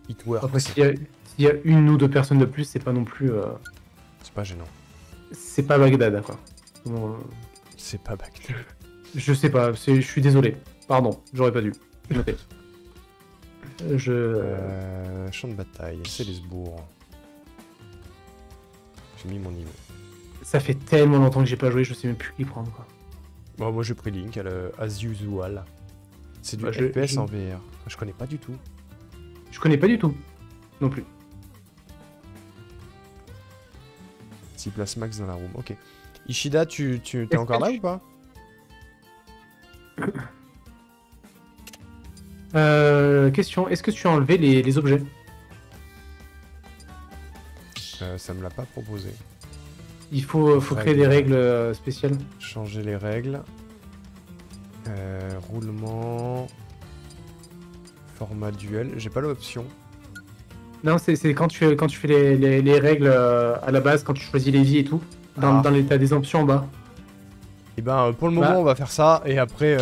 It works. Après, s'il y a une ou deux personnes de plus, c'est pas non plus... C'est pas gênant. C'est pas Bagdad, quoi. Bon, C'est pas Bagdad. je sais pas, je suis désolé. Pardon, j'aurais pas dû. Noté. Champ de bataille, Célesbourg. J'ai mis mon niveau. Ça fait tellement longtemps que j'ai pas joué, je sais même plus qui prendre, quoi. Bon, moi j'ai pris Link, as usual. C'est du Bah, FPS en VR. Je connais pas du tout. Je connais pas du tout. Non plus. 6 places max dans la room, ok. Ishida, tu t'es encore là ou pas? Question, est-ce que tu as enlevé les objets? Ça me l'a pas proposé. Il faut créer des règles spéciales. Changer les règles. Roulement. Format duel. J'ai pas l'option. Non, c'est quand tu fais les règles à la base, quand tu choisis les vies et tout. Dans l'état des options en bas. Et ben pour le moment on va faire ça et après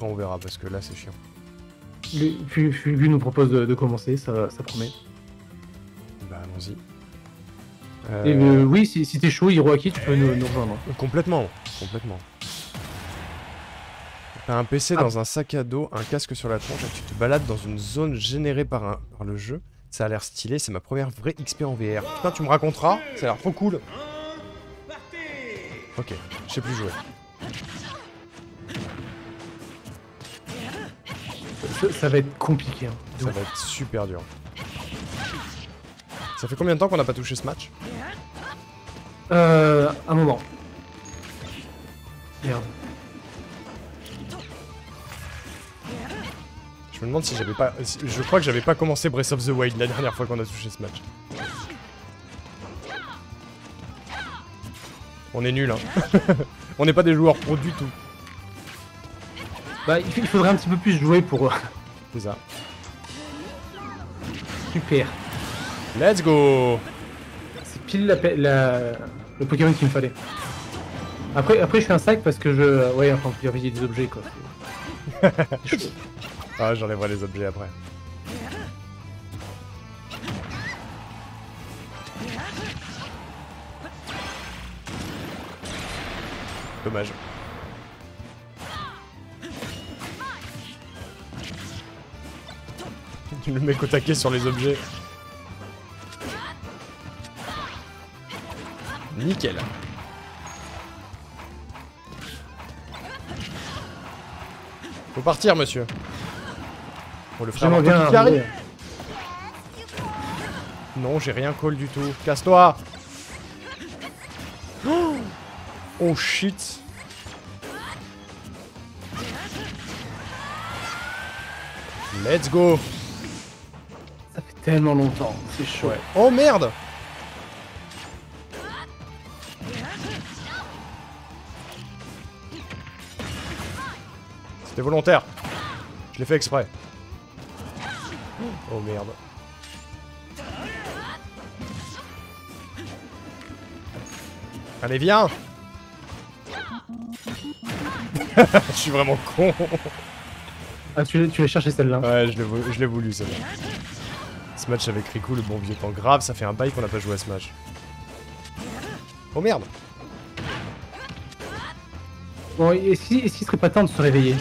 on verra parce que là c'est chiant. Fugu nous propose de commencer, ça promet. Bah allons-y. Et oui, si t'es chaud, Hiroaki, tu peux nous rejoindre. Complètement. T'as un PC dans un sac à dos, un casque sur la tronche et tu te balades dans une zone générée par le jeu. Ça a l'air stylé, c'est ma première vraie XP en VR. Putain, tu me raconteras, ça a l'air trop cool. Ok, je sais plus jouer. Ça va être compliqué. Hein. Ça va être super dur. Ça fait combien de temps qu'on n'a pas touché ce match? Un moment. Merde. Je me demande si j'avais pas... Je crois que j'avais pas commencé Breath of the Wild la dernière fois qu'on a touché ce match. On est nuls, hein. On n'est pas des joueurs pro du tout. Bah, il faudrait un petit peu plus jouer pour... C'est ça. Super. Let's go. C'est pile le Pokémon qu'il me fallait. Après je fais un sac parce que je... Ouais, enfin, il y a des objets, quoi. Ah, j'enlèverai les objets après. Dommage. Le mec au taquet sur les objets. Nickel. Faut partir, monsieur. Oh, le frère J'aimerais bien qui arrive. arriver. Non, j'ai rien call du tout. Casse-toi. Oh shit. Let's go. Ça fait tellement longtemps, c'est chaud. Ouais. Oh merde. C'était volontaire. Je l'ai fait exprès. Oh merde. Allez, viens. Je suis vraiment con. Ah, tu l'as cherché celle-là. Ouais, je l'ai voulu celle-là. Ce match avec Riku, le bon vieux temps. Grave, ça fait un bail qu'on n'a pas joué à Smash. Oh merde. Bon, est-ce qu'il serait pas temps de se réveiller?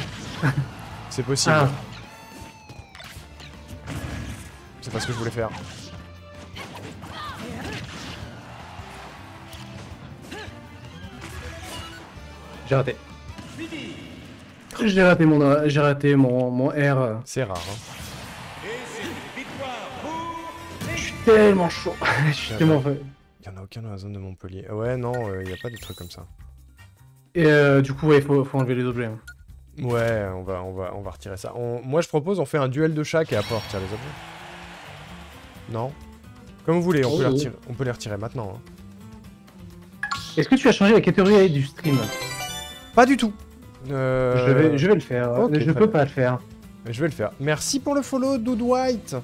C'est possible. Ah. C'est pas ce que je voulais faire. J'ai raté. J'ai raté mon R. C'est rare, hein. Je suis tellement chaud. Je suis tellement fait. Il y en a aucun dans la zone de Montpellier. Ouais, non, il y a pas de trucs comme ça. Et du coup, ouais, faut enlever les objets. Hein. Ouais, on va retirer ça. Moi, je propose, on fait un duel de chaque et après on retire les objets. Non? Comme vous voulez, on peut les retirer maintenant. Hein. Est-ce que tu as changé la catégorie du stream? Pas du tout. Je vais le faire. Okay, je peux pas le faire. Je vais le faire. Merci pour le follow, Dude White.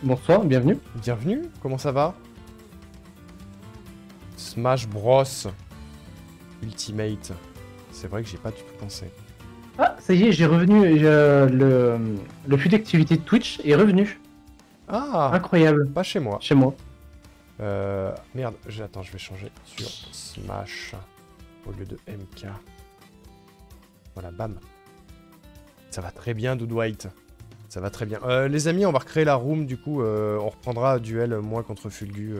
Bonsoir, bienvenue. Bienvenue, comment ça va? Smash Bros Ultimate. C'est vrai que j'ai pas du tout pensé. Ah, ça y est, j'ai revenu. Le flux d'activité de Twitch est revenu. Ah, incroyable. Pas chez moi. Chez moi. Merde, attends, je vais changer sur Smash au lieu de MK. Voilà, bam. Ça va très bien, Dude White. Ça va très bien. Les amis, on va recréer la room, du coup, on reprendra duel moi contre Fulgu.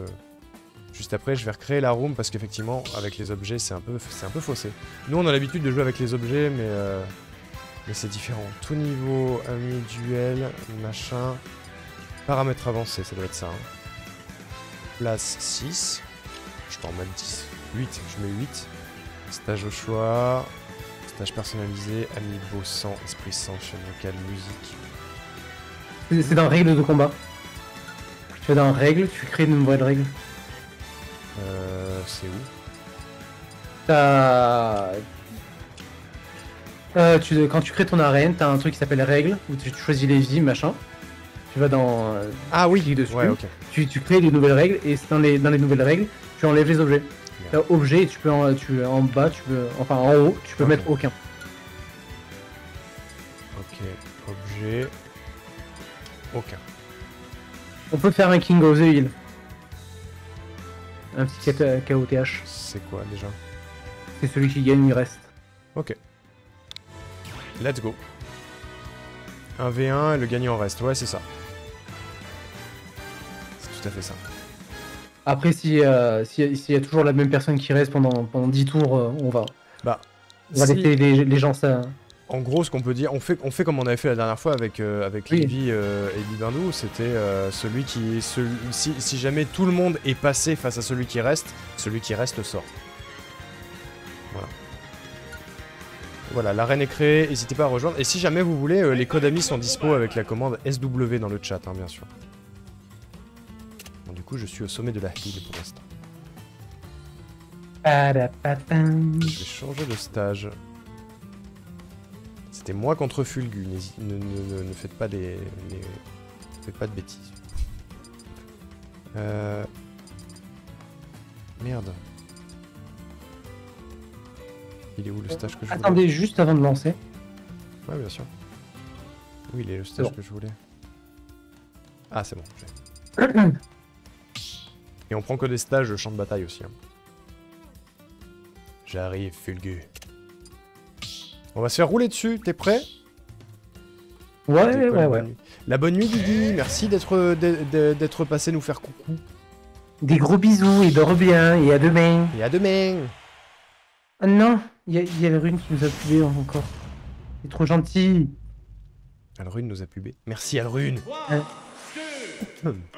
Juste après, je vais recréer la room parce qu'effectivement, avec les objets, c'est un peu faussé. Nous, on a l'habitude de jouer avec les objets, mais c'est différent. Tout niveau, ami, duel, machin. Paramètres avancés, ça doit être ça. Hein. Place 6. Je peux en mettre 10. 8, je mets 8. Stage au choix. Stage personnalisé, amiibo 100, esprit 100, chaîne vocale, musique. C'est dans règles de combat. Tu vas dans règles, tu crées une nouvelle règle. C'est où? Quand tu crées ton arène, t'as un truc qui s'appelle règles, où tu choisis les vies, machin. Tu vas dans... ah oui, dessus. ouais, ok. Tu crées des nouvelles règles, et dans les nouvelles règles, tu enlèves les objets. T'as objet, et tu peux en bas, enfin en haut, tu peux mettre aucun. Ok, objet... Aucun. On peut faire un King of the Hill. Un petit KOTH. C'est quoi déjà? C'est celui qui gagne, il reste. Ok. Let's go. 1v1 et le gagnant reste. Ouais, c'est ça. C'est tout à fait ça. Après, s'il y a toujours la même personne qui reste pendant 10 tours, on va laisser les gens ça. En gros, ce qu'on peut dire, on fait comme on avait fait la dernière fois avec Lévi et Bibindou, c'était celui qui... si jamais tout le monde est passé face à celui qui reste sort. Voilà. Voilà, l'arène est créée, n'hésitez pas à rejoindre. Et si jamais vous voulez, les codes amis sont dispo avec la commande SW dans le chat, hein, bien sûr. Bon, du coup, je suis au sommet de la hill pour l'instant. Je vais changer de stage. C'était moi contre Fulgu, ne faites pas faites pas de bêtises. Merde. Il est où le stage que je voulais? Attendez juste avant de lancer. Ouais, bien sûr. Oui, il est le stage que je voulais. Ah, c'est bon. Et on prend que des stages de champ de bataille aussi. Hein. J'arrive, Fulgu. On va se faire rouler dessus, t'es prêt? Ouais. La bonne nuit, Guigui. Merci d'être passé nous faire coucou. Des gros bisous, et dors bien, et à demain. Et à demain. Ah non, il y a le rune qui nous a pubé encore. C'est trop gentil. Alrune nous a pubé. Merci Alrune.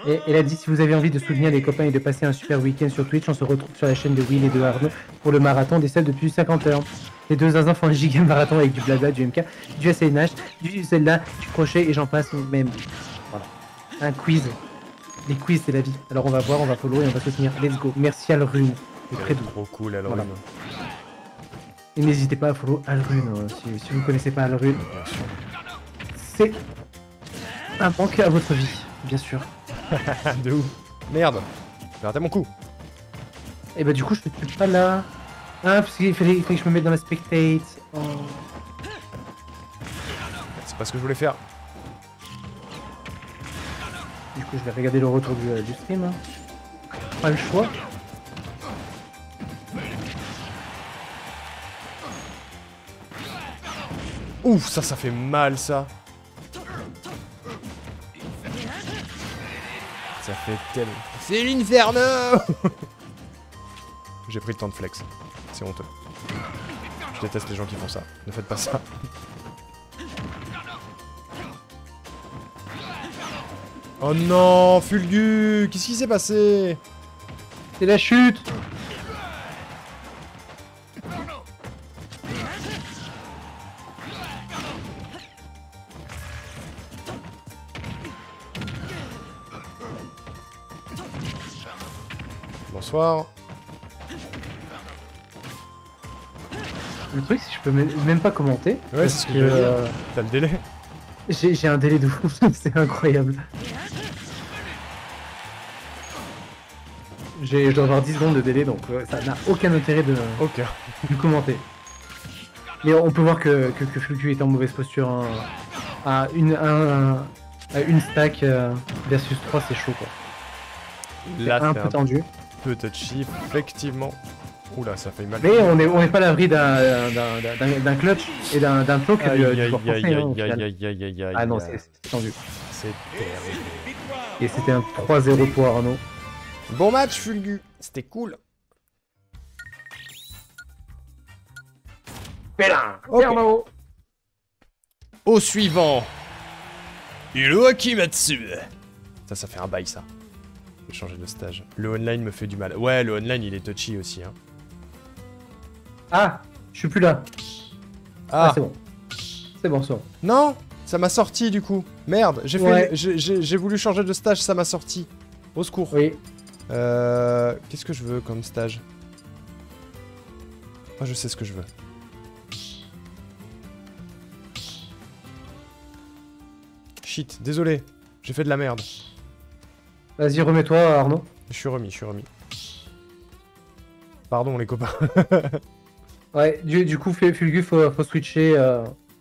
Et elle a dit si vous avez envie de soutenir les copains et de passer un super week-end sur Twitch, on se retrouve sur la chaîne de Will et de Arnaud pour le marathon des salles depuis 50 heures. Les deux zinzins font un giga marathon avec du blabla, du MK, du SNH, du Zelda, du crochet et j'en passe même. Voilà. Un quiz. Les quiz c'est la vie. Alors on va voir, on va follow et on va soutenir. Let's go. Merci Alrune. C'est très doux. Trop cool Alrune. Voilà. Et n'hésitez pas à follow Alrune si vous ne connaissez pas Alrune. C'est un manque à votre vie, bien sûr. De ouf. Merde. J'ai raté mon coup. Et bah du coup je suis pas là. Ah parce qu'il fallait que je me mette dans la spectate. Oh. C'est pas ce que je voulais faire. Du coup je vais regarder le retour du stream. Hein. Pas le choix. Ouf, ça fait mal ça. Ça fait tellement... C'est l'inferno. J'ai pris le temps de flex. C'est honteux. Je déteste les gens qui font ça. Ne faites pas ça. Oh non, Fulgu. Qu'est-ce qui s'est passé? C'est la chute. Bonsoir. Le truc c'est que je peux même pas commenter. Ouais, c'est ce que je veux dire. T'as le délai. J'ai un délai de fou, c'est incroyable. Je dois avoir 10 secondes de délai donc ça n'a aucun intérêt de commenter. Mais on peut voir que Fulgu est en mauvaise posture. Hein. À une stack versus 3 c'est chaud quoi. Là, un peu tendu. Peu touchy, effectivement. Oula, ça fait mal. Mais on n'est pas à l'abri d'un clutch et d'un flow que du joueur français. Ah non, c'est tendu. C'est terrible. Et c'était un 3-0 pour Arnaud. Bon match, Fulgu. C'était cool. Okay. Au suivant. Hiroaki Matsu. Ça fait un bail, ça. Je vais changer de stage. Le online me fait du mal. Ouais, le online, il est touchy aussi, hein. Ah, je suis plus là. Ah, c'est bon. C'est bon, c'est bon. Non, ça m'a sorti du coup. Merde, j'ai voulu changer de stage, ça m'a sorti. Au secours. Oui. Qu'est-ce que je veux comme stage? Ah, je sais ce que je veux. Shit, désolé. J'ai fait de la merde. Vas-y, remets-toi, Arnaud. Je suis remis. Pardon, les copains. Ouais, du coup, Fulgu, faut switcher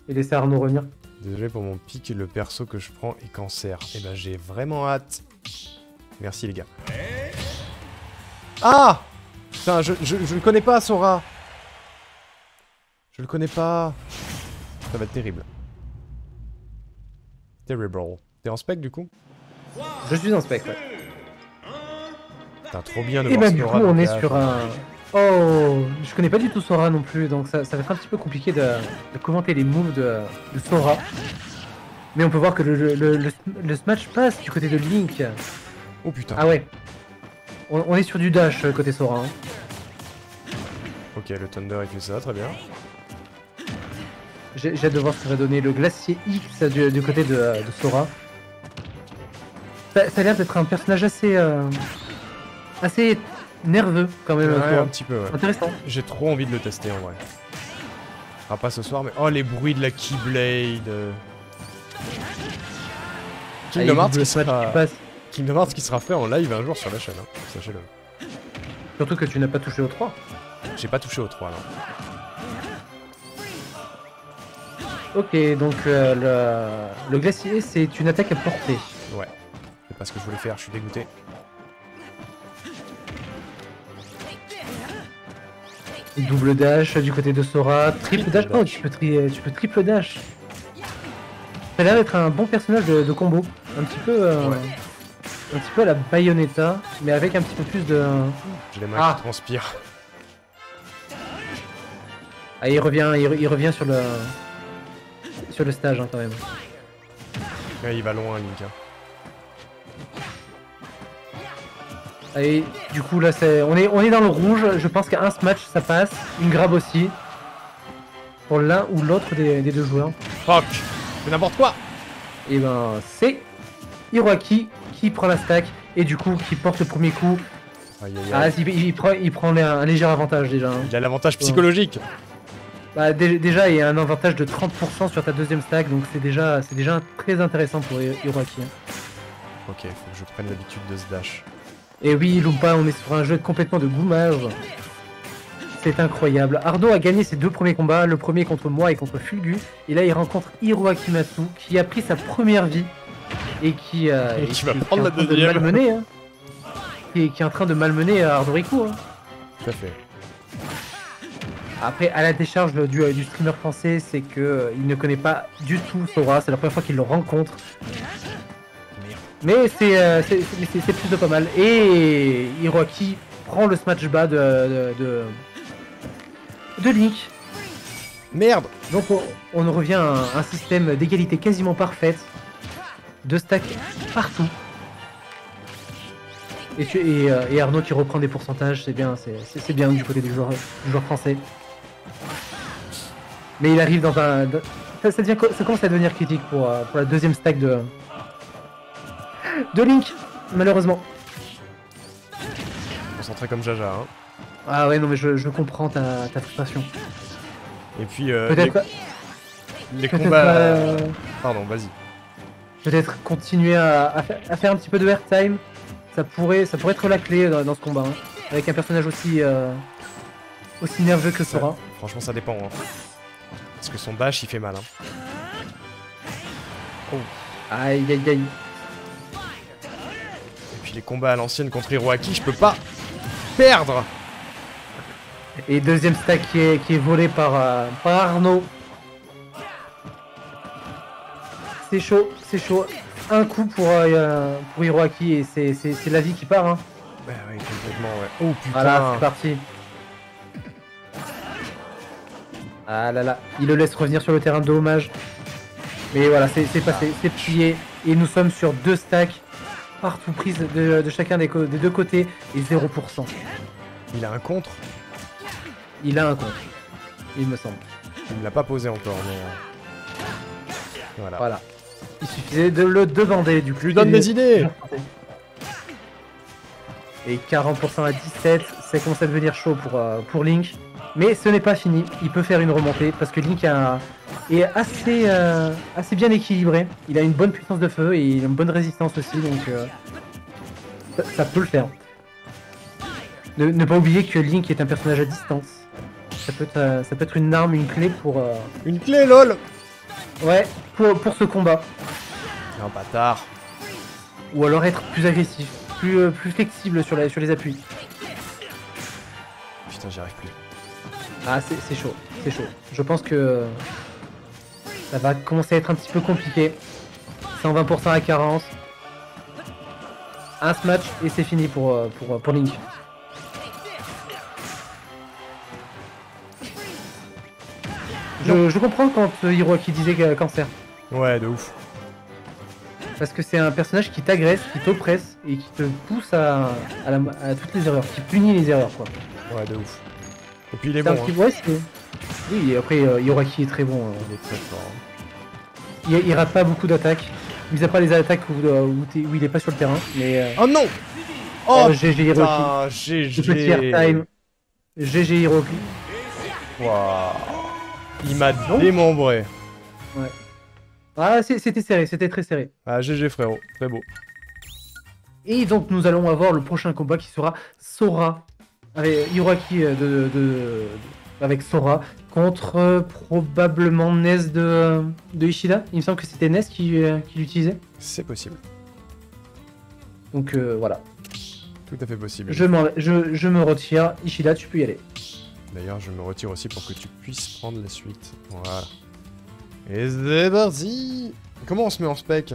et laisser Arnaud revenir. Désolé pour mon pic, le perso que je prends est cancer. Et ben, j'ai vraiment hâte. Merci, les gars. Ah! Putain, je le connais pas, Sora. Je le connais pas. Ça va être terrible. Terrible. T'es en spec, du coup? Je suis en spec, ouais. Putain, trop bien de et voir bah, du coup, Sora. on est sur un... Oh, je connais pas du tout Sora non plus, donc ça va être un petit peu compliqué de commenter les moves de Sora. Mais on peut voir que le smash passe du côté de Link. Oh putain. Ah ouais. On est sur du dash côté Sora. Hein. Ok, le Thunder il fait ça, très bien. J'ai hâte de voir ce que va donner le glacier X du côté de Sora. Ça a l'air d'être un personnage assez nerveux quand même. Ouais, un petit peu, ouais. Intéressant. J'ai trop envie de le tester en vrai. Ah, pas ce soir, mais... Oh, les bruits de la Keyblade. Kingdom Hearts qui sera fait en live un jour sur la chaîne, hein. Sachez-le. Surtout que tu n'as pas touché au 3. J'ai pas touché au 3, non. Ok, donc le glacier, c'est une attaque à portée. Ouais. C'est pas ce que je voulais faire, je suis dégoûté. Double dash du côté de Sora, triple dash. Oh, tu peux triple dash. Ça a l'air d'être un bon personnage de combo. Un petit peu à la Bayonetta, mais avec un petit peu plus de... J'ai les mains qui transpirent. Ah, il revient sur le stage hein, quand même. Ouais, il va loin, Link. Et du coup là on est dans le rouge, je pense qu'un smash ça passe, une grab aussi. Pour l'un ou l'autre des deux joueurs. Fuck, c'est n'importe quoi. Et ben c'est Hiroaki qui prend la stack et du coup qui porte le premier coup. Aïe, aïe, aïe. Il prend un léger avantage déjà. Hein. Il a l'avantage psychologique. Bah, déjà il y a un avantage de 30% sur ta deuxième stack, donc c'est déjà très intéressant pour Hiroaki. Hein. Ok, faut que je prenne l'habitude de ce dash. Et oui, Lumpa, on est sur un jeu complètement de goumage. C'est incroyable. Ardo a gagné ses deux premiers combats, le premier contre moi et contre Fulgu. Et là, il rencontre Hiroaki Matsu, qui a pris sa première vie et qui va prendre la deuxième. De malmener, hein. Qui est en train de malmener Ardoriku. Hein. Tout à fait. Après, à la décharge du streamer français, c'est que il ne connaît pas du tout Sora. C'est la première fois qu'il le rencontre. Mais c'est plutôt pas mal. Et Hiroaki prend le smash bas de Link. Merde. Donc on revient à un système d'égalité quasiment parfaite. De stack partout. Et Arnaud qui reprend des pourcentages, c'est bien du côté du joueur français. Mais il arrive dans un... Ça commence à devenir critique pour la deuxième stack de Link, malheureusement. Concentré comme Jaja, hein. Ah ouais, non mais je comprends ta frustration. Et puis peut-être les combats... Pardon, vas-y. Peut-être continuer à faire un petit peu de airtime. Ça pourrait être la clé dans ce combat. Hein. Avec un personnage aussi nerveux que Sora. Franchement, ça dépend. Hein. Parce que son dash, il fait mal. Hein. Oh. Aïe aïe aïe. Et puis les combats à l'ancienne contre Hiroaki, je peux pas perdre. Et deuxième stack qui est volé par Arnaud. C'est chaud, c'est chaud. Un coup pour Hiroaki et c'est la vie qui part. Hein. Bah oui, complètement, ouais. Oh putain. Voilà, c'est parti. Ah là là, il le laisse revenir sur le terrain de hommage. Mais voilà, c'est passé, c'est plié. Et nous sommes sur deux stacks partout prises de chacun des deux côtés et 0%. Il a un contre. Il a un contre, il me semble. Il ne l'a pas posé encore, mais... Voilà. Il suffisait de le demander du coup. Je lui donne des idées. Et 40% à 17, ça commence à devenir chaud pour Link. Mais ce n'est pas fini, il peut faire une remontée parce que Link est assez bien équilibré. Il a une bonne puissance de feu et il a une bonne résistance aussi, donc ça peut le faire. Ne pas oublier que Link est un personnage à distance. Ça peut être une arme, une clé pour... Une clé, lol. Ouais, pour ce combat. Un bâtard. Ou alors être plus agressif, plus flexible sur les appuis. Putain, j'y arrive plus. Ah, c'est chaud, c'est chaud. Je pense que ça va commencer à être un petit peu compliqué. 120% à 40. Un smash et c'est fini pour Link. Je comprends quand Hiroaki disait cancer. Ouais, de ouf. Parce que c'est un personnage qui t'agresse, qui t'oppresse et qui te pousse à toutes les erreurs, qui punit les erreurs quoi. Ouais, de ouf. Et puis il est bon. Ouais, oui, et après Hiroaki est très bon. Il est très fort. Il rate pas beaucoup d'attaques, mis à part les attaques où il est pas sur le terrain. Mais, oh non. Oh GG Hiroaki. GG. Petit airtime. GG Hiroaki. Waouh. Il m'a démembré. Ouais. Ah, c'était serré, c'était très serré. Ah, GG frérot, très beau. Et donc nous allons avoir le prochain combat qui sera Sora. Avec Hiroaki avec Sora contre probablement Ness de Ishida. Il me semble que c'était Ness qui l'utilisait. C'est possible. Donc voilà. Tout à fait possible. Je me retire. Ishida, tu peux y aller. D'ailleurs, je me retire aussi pour que tu puisses prendre la suite. Voilà. Et c'est parti. Comment on se met en spec?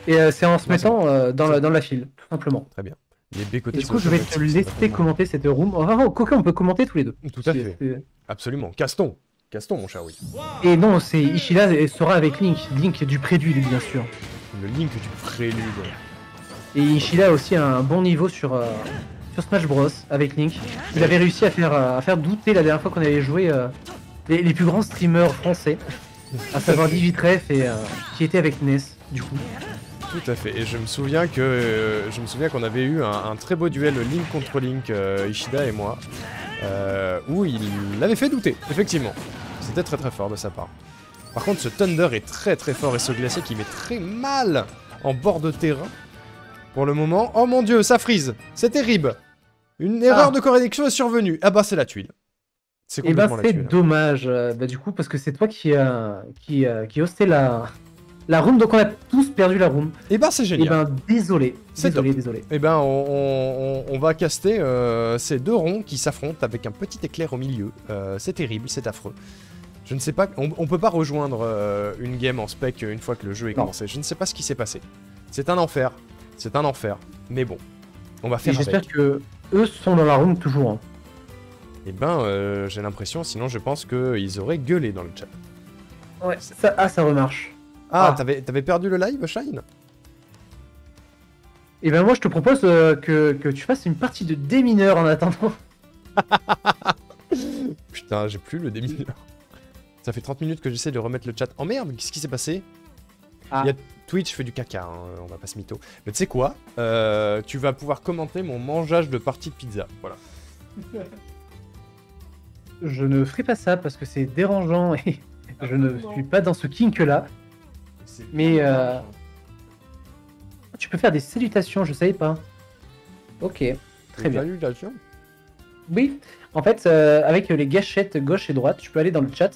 Et c'est en se mettant dans la file, tout simplement. Très bien. Les B côtés. Du coup, je vais te laisser commenter cette room. Enfin, Coca, on peut commenter tous les deux. Tout à fait. Absolument. Caston, mon cher, oui. Et non, c'est Ishida et Sora avec Link. Link du prélude, bien sûr. Le Link du prélude. Et Ishida a aussi un bon niveau sur Smash Bros avec Link. Il avait réussi à faire douter la dernière fois qu'on avait joué les plus grands streamers français, à savoir Divitref et qui était avec Ness du coup. Tout à fait, et je me souviens qu'on avait eu un très beau duel Link contre Link, Ishida et moi, où il l'avait fait douter, effectivement. C'était très très fort de sa part. Par contre, ce Thunder est très très fort et ce glacier qui met très mal en bord de terrain. Pour le moment, oh mon dieu, ça freeze, c'est terrible. Une erreur de connexion est survenue. Ah bah c'est la tuile. C'est complètement la tuile. C'est dommage, du coup, parce que c'est toi qui hostait la room, donc on a tous perdu la room. Et bah c'est génial. Et ben désolé. Et ben on va caster ces deux ronds qui s'affrontent avec un petit éclair au milieu. C'est terrible, c'est affreux. Je ne sais pas, on peut pas rejoindre une game en spec une fois que le jeu est commencé. Je ne sais pas ce qui s'est passé. C'est un enfer, mais bon, on va faire avec. J'espère que eux sont dans la room toujours. Hein. Et ben j'ai l'impression, sinon je pense qu'ils auraient gueulé dans le chat. Ouais, ça remarche. Ah, t'avais perdu le live, Shine? Et ben moi je te propose que tu fasses une partie de démineur en attendant. Putain, j'ai plus le démineur. Ça fait 30 minutes que j'essaie de remettre le chat. Oh merde, qu'est-ce qui s'est passé? Il y a Twitch fait du caca, hein, on va pas se mytho. Mais tu sais quoi? Tu vas pouvoir commenter mon mangeage de partie de pizza, voilà. Je ne ferai pas ça parce que c'est dérangeant et je ne suis pas dans ce kink là. Mais tu peux faire des salutations, je savais pas. Ok, très bien. Salutations? Oui, en fait, avec les gâchettes gauche et droite, tu peux aller dans le chat.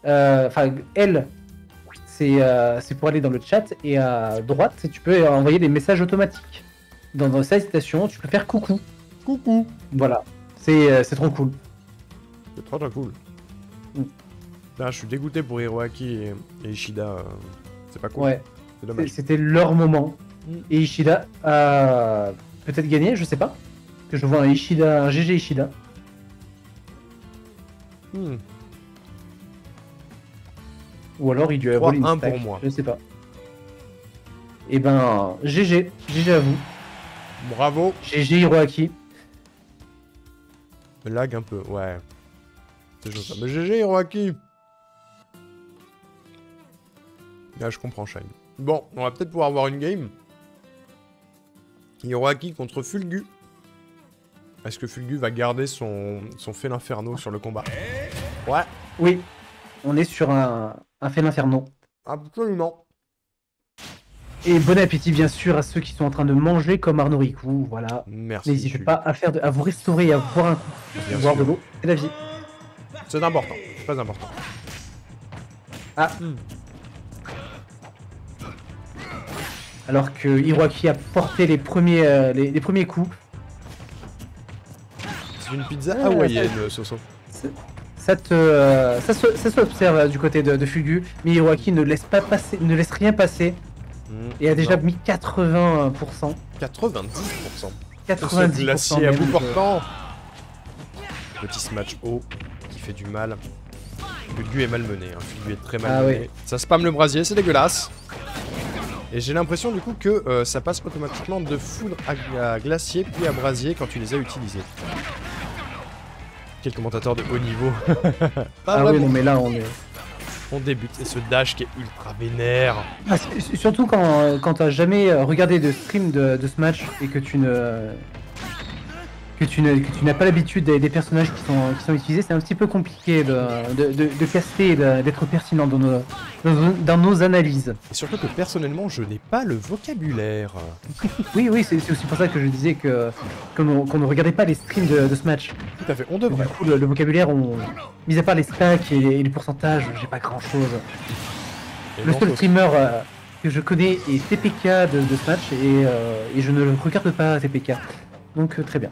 Enfin, L, c'est pour aller dans le chat. Et à droite, tu peux envoyer des messages automatiques. Dans nos salutations, tu peux faire coucou. Coucou. Voilà, c'est trop cool. C'est trop cool. Là, je suis dégoûté pour Hiroaki et Ishida. C'est pas cool. Ouais. C'est dommage. C'était leur moment. Et Ishida a peut-être gagné, je sais pas. Que je vois un GG Ishida. Ou alors il lui a volé une stack, pour moi. je sais pas. Et ben GG à vous. Bravo. GG Hiroaki. Lag un peu, ouais. C'est juste ça. Mais GG Hiroaki. Là, je comprends, Shine. Bon, on va peut-être pouvoir avoir une game. Hiroaki contre Fulgu. Est-ce que Fulgu va garder son fait l'inferno sur le combat? Ouais. Oui, on est sur un fait l'inferno. Absolument. Et bon appétit, bien sûr, à ceux qui sont en train de manger comme Arnaud Ricou. Voilà. Merci. N'hésitez pas à vous restaurer et à boire un coup. Boire de l'eau, c'est la vie. C'est important, très important. Ah. Alors que Hiroaki a porté les premiers coups. C'est une pizza hawaïenne, Soso. Ça s'observe du côté de Fugu, mais Hiroaki ne laisse rien passer. Et a déjà mis 80%. 90%. 90%. Glacier à bout portant. Petit smash haut qui fait du mal. Fugu est malmené, hein. Fugu est très malmené. Oui. Ça spam le brasier, c'est dégueulasse. Et j'ai l'impression du coup que ça passe automatiquement de foudre à glacier puis à brasier quand tu les as utilisés. Quel commentateur de haut niveau. Oui, non mais là on débute et ce dash qui est ultra vénère. Surtout quand t'as jamais regardé de stream de ce match et que tu n'as pas l'habitude des personnages qui sont utilisés, c'est un petit peu compliqué de caster et d'être pertinent dans nos analyses. Et surtout que personnellement, je n'ai pas le vocabulaire. Oui, c'est aussi pour ça que je disais qu'on ne regardait pas les streams de ce match. Tout à fait, on devrait. Du coup, le vocabulaire, mis à part les stacks et les pourcentages, j'ai pas grand chose. Le seul streamer que je connais est TPK de ce match et je ne le regarde pas TPK. Donc très bien.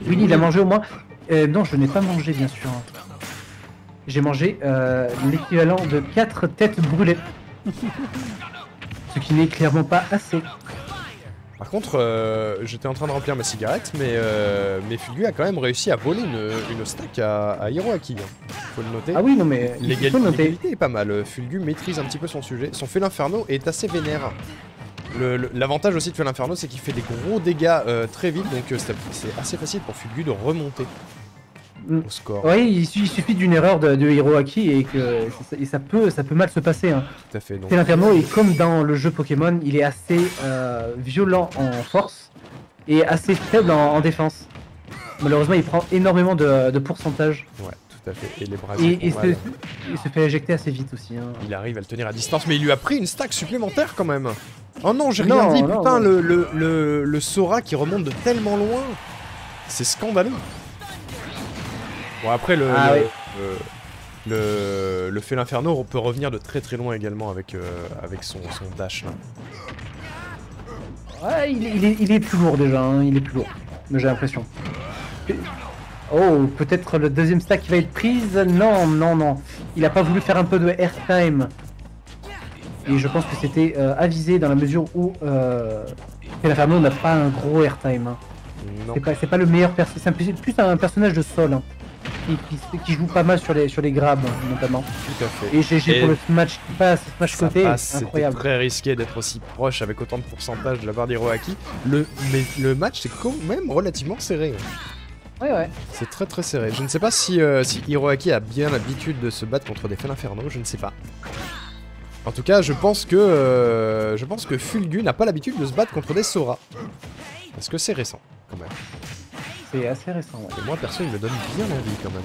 Winnie, il a mangé au moins. Non, je n'ai pas mangé, bien sûr. J'ai mangé l'équivalent de 4 têtes brûlées. Ce qui n'est clairement pas assez. Par contre, j'étais en train de remplir ma cigarette, mais Fugu a quand même réussi à voler une stack à Hiroaki. Faut le noter. Ah oui, non mais l'égalité est pas mal. Fugu maîtrise un petit peu son sujet. Son fait l'inferno est assez vénère. L'avantage aussi de Feu l'Inferno, c'est qu'il fait des gros dégâts très vite, donc c'est assez facile pour Fulgu de remonter au score. Oui, il suffit d'une erreur de Hiroaki et ça peut mal se passer. Hein. Tout à fait. Feu l'Inferno, et comme dans le jeu Pokémon, il est assez violent en force et assez faible en défense. Malheureusement, il prend énormément de pourcentage. Ouais, tout à fait. Et les bras il se fait éjecter assez vite aussi. Hein. Il arrive à le tenir à distance, mais il lui a pris une stack supplémentaire quand même. Oh non, j'ai rien dit, putain, le Sora qui remonte de tellement loin. C'est scandaleux. Bon, après, le Feu l'Inferno peut revenir de très loin également avec son dash là. Ouais, il est plus lourd déjà, hein, il est plus lourd, j'ai l'impression. Oh, peut-être le deuxième stack qui va être prise. Non. Il a pas voulu faire un peu de airtime. Et je pense que c'était avisé dans la mesure où Feu l'Inferno n'a pas un gros airtime. Hein. C'est pas le meilleur personnage, c'est plus un personnage de sol. Hein. Qui joue pas mal sur les grabs notamment. Tout à fait. Et GG pour le smash qui passe, smash côté, incroyable. C'était très risqué d'être aussi proche avec autant de pourcentage de la part d'Hiroaki. Mais le match c'est quand même relativement serré. Ouais. C'est très serré. Je ne sais pas si Hiroaki a bien l'habitude de se battre contre des Feu l'Inferno, je ne sais pas. En tout cas, je pense que Fulgu n'a pas l'habitude de se battre contre des Sora. Parce que c'est récent, quand même. C'est assez récent, ouais. Et moi, perso, il me donne bien envie, quand même.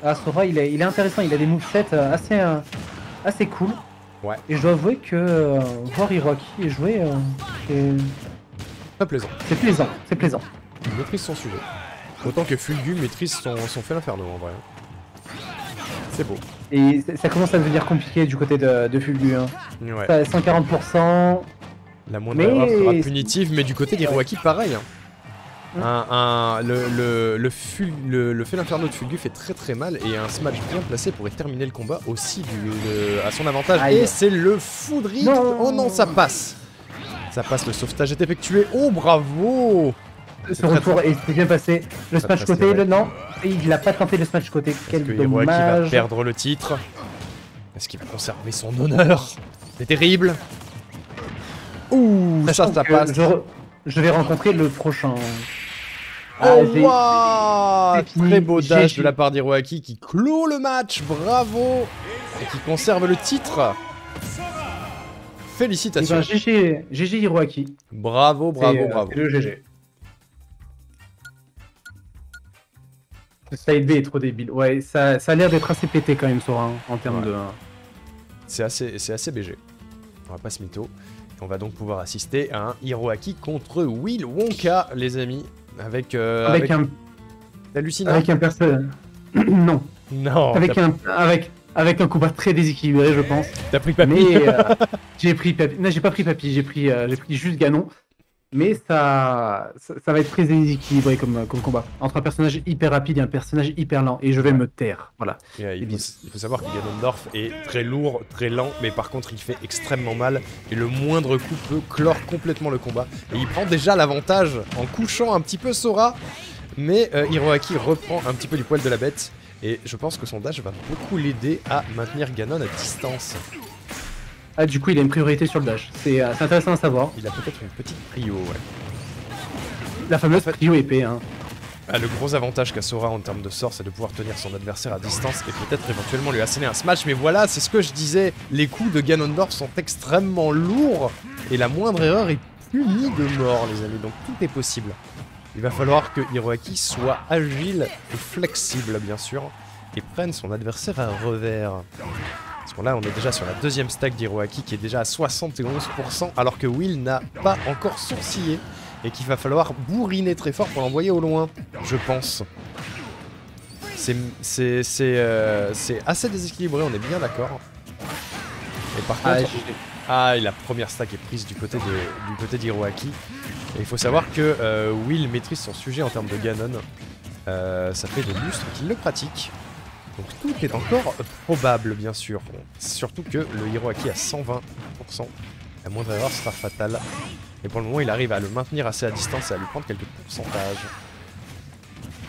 Ah, Sora, il est intéressant, il a des movesets assez cool. Ouais. Et je dois avouer que voir Hiroaki jouer, c'est... Très plaisant. C'est plaisant. Il maîtrise son sujet. Autant que Fulgu maîtrise son Feu l'Inferno, en vrai. C'est beau. Et ça commence à devenir compliqué du côté de Fulgu. Hein. Ouais. 140%. La moindre erreur sera punitive, mais du côté d'Hiroaki, pareil. Hein. Le Feu l'Inferno de Fulgu fait très mal, et un smash bien placé pourrait terminer le combat aussi à son avantage. Aïe. Et c'est le foudri. Oh non, ça passe. Ça passe, le sauvetage est effectué. Oh, bravo. Ce retour est bien passé. Le smash côté, non. Il n'a pas tenté le smash côté. Quel dommage. Hiroaki va perdre le titre. Est-ce qu'il va conserver son honneur? C'est terrible. Ouh, ça passe. Je vais rencontrer le prochain. Oh, wow, très beau dash de la part d'Hiroaki qui clôt le match, bravo. Et qui conserve le titre. Félicitations. GG Hiroaki. Bravo. C'est le GG. Le side B est trop débile. Ouais, ça a l'air d'être assez pété quand même, Sora, hein, en termes de... C'est assez BG. On va pas se mytho. On va donc pouvoir assister à un Hiroaki contre Will Wonka, les amis. Avec un... Hallucinant. Avec un personnage... Non. Non. Avec un combat très déséquilibré, je pense. T'as pris Papy. Mais j'ai pris Papy. Non, j'ai pas pris Papy, j'ai pris juste Ganon. Mais ça va être très déséquilibré comme combat. Entre un personnage hyper rapide et un personnage hyper lent. Et je vais me taire. Voilà. Il faut savoir que Ganondorf est très lourd, très lent, mais par contre il fait extrêmement mal. Et le moindre coup peut clore complètement le combat. Et il prend déjà l'avantage en couchant un petit peu Sora. Mais Hiroaki reprend un petit peu du poil de la bête. Et je pense que son dash va beaucoup l'aider à maintenir Ganon à distance. Ah, du coup, il a une priorité sur le dash. C'est intéressant à savoir. Il a peut-être une petite prio, ouais. La fameuse prio épée, hein. Ah, le gros avantage qu'a Sora en termes de sort, c'est de pouvoir tenir son adversaire à distance et peut-être éventuellement lui asséner un smash. Mais voilà, c'est ce que je disais. Les coups de Ganondorf sont extrêmement lourds et la moindre erreur est punie de mort, les amis. Donc tout est possible. Il va falloir que Hiroaki soit agile et flexible, bien sûr, et prenne son adversaire à revers. Parce que là, on est déjà sur la deuxième stack d'Hiroaki qui est déjà à 71%, alors que Will n'a pas encore sourcillé et qu'il va falloir bourriner très fort pour l'envoyer au loin, je pense. C'est assez déséquilibré, on est bien d'accord. Et par contre... et la première stack est prise du côté d'Hiroaki. Et il faut savoir que Will maîtrise son sujet en termes de Ganon. Ça fait des lustres qu'il le pratique. Donc tout est encore probable, bien sûr. Bon, surtout que le Hiroaki à 120%. La moindre erreur sera fatale. Et pour le moment, il arrive à le maintenir assez à distance et à lui prendre quelques pourcentages.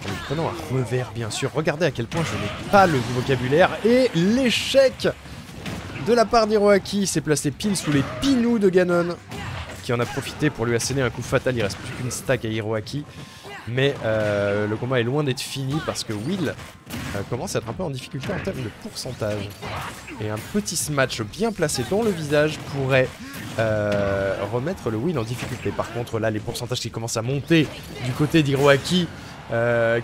En lui prenant un revers, bien sûr. Regardez à quel point je n'ai pas le vocabulaire. Et l'échec de la part d'Hiroaki s'est placé pile sous les pinous de Ganon. qui en a profité pour lui asséner un coup fatal. Il reste plus qu'une stack à Hiroaki. Mais le combat est loin d'être fini parce que Will commence à être un peu en difficulté en termes de pourcentage. Et un petit smash bien placé dans le visage pourrait remettre le Will en difficulté. Par contre là les pourcentages qui commencent à monter du côté d'Hiroaki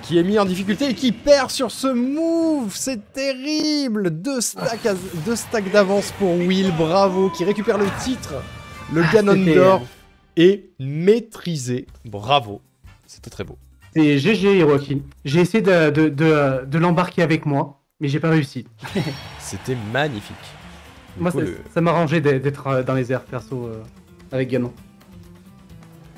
qui est mis en difficulté et qui perd sur ce move. C'est terrible. 2 stacks d'avance pour Will, bravo, qui récupère le titre. Le Ganondorf est maîtrisé, bravo. C'était très beau. C'est GG Hiroaki. J'ai essayé de l'embarquer avec moi, mais j'ai pas réussi. C'était magnifique. Moi, ça m'arrangeait d'être dans les airs perso avec Ganon.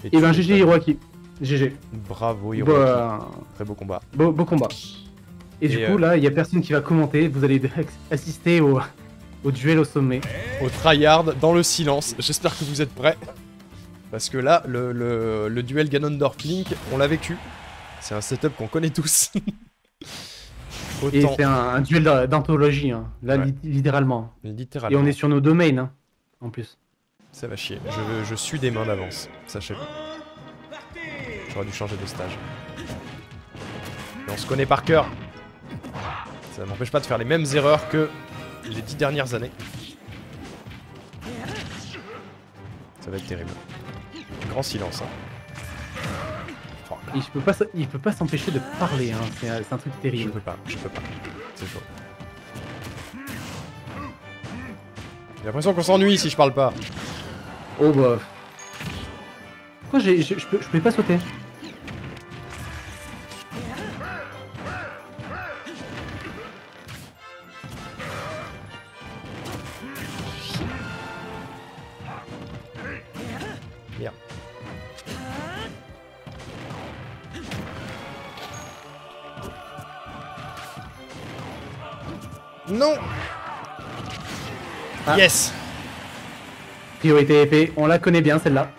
Et ben GG Hiroaki. GG. Bravo Hiroaki. Très beau combat. Beau combat. Et du coup, là, il y a personne qui va commenter. Vous allez assister au duel au sommet. Au tryhard, dans le silence. J'espère que vous êtes prêts. Parce que là, le duel Ganondorf-Link, on l'a vécu. C'est un setup qu'on connaît tous. Autant... Et c'est un duel d'anthologie, hein. Là, ouais. Littéralement. Et on est sur nos domaines, hein, en plus. Ça va chier. Je suis des mains d'avance, sachez-le. J'aurais dû changer de stage. Mais on se connaît par cœur. Ça ne m'empêche pas de faire les mêmes erreurs que les 10 dernières années. Ça va être terrible. Grand silence, hein. Il peut pas s'empêcher de parler, hein. C'est un truc terrible. Je peux pas. C'est chaud. J'ai l'impression qu'on s'ennuie si je parle pas. Oh bah... Pourquoi je peux pas sauter? Merde. Non. Ah. Yes. Priorité épée, on la connaît bien celle-là.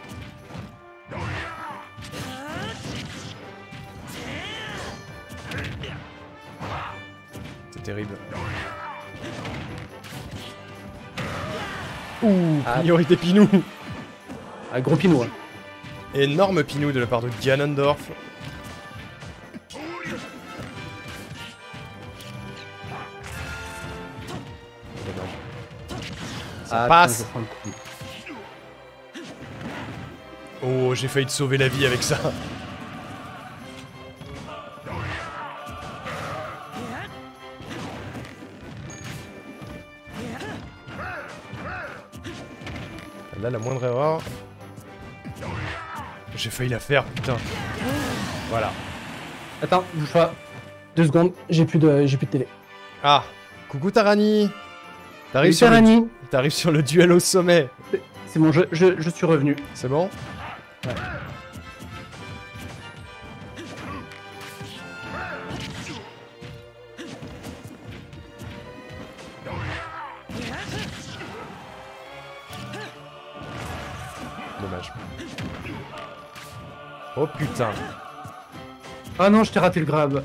C'est terrible. Ouh, priorité Pinou. Un gros Pinou. Hein. Énorme Pinou de la part de Ganondorf. Ça passe. Oh, j'ai failli te sauver la vie avec ça. Là, la moindre erreur. J'ai failli la faire, putain. Voilà. Attends, bouge pas. 2 secondes, j'ai plus de télé. Ah, coucou Tarani. T'arrives sur le duel au sommet. C'est bon, je suis revenu. C'est bon? Ouais. Dommage. Oh putain. Ah non, je t'ai raté le grab.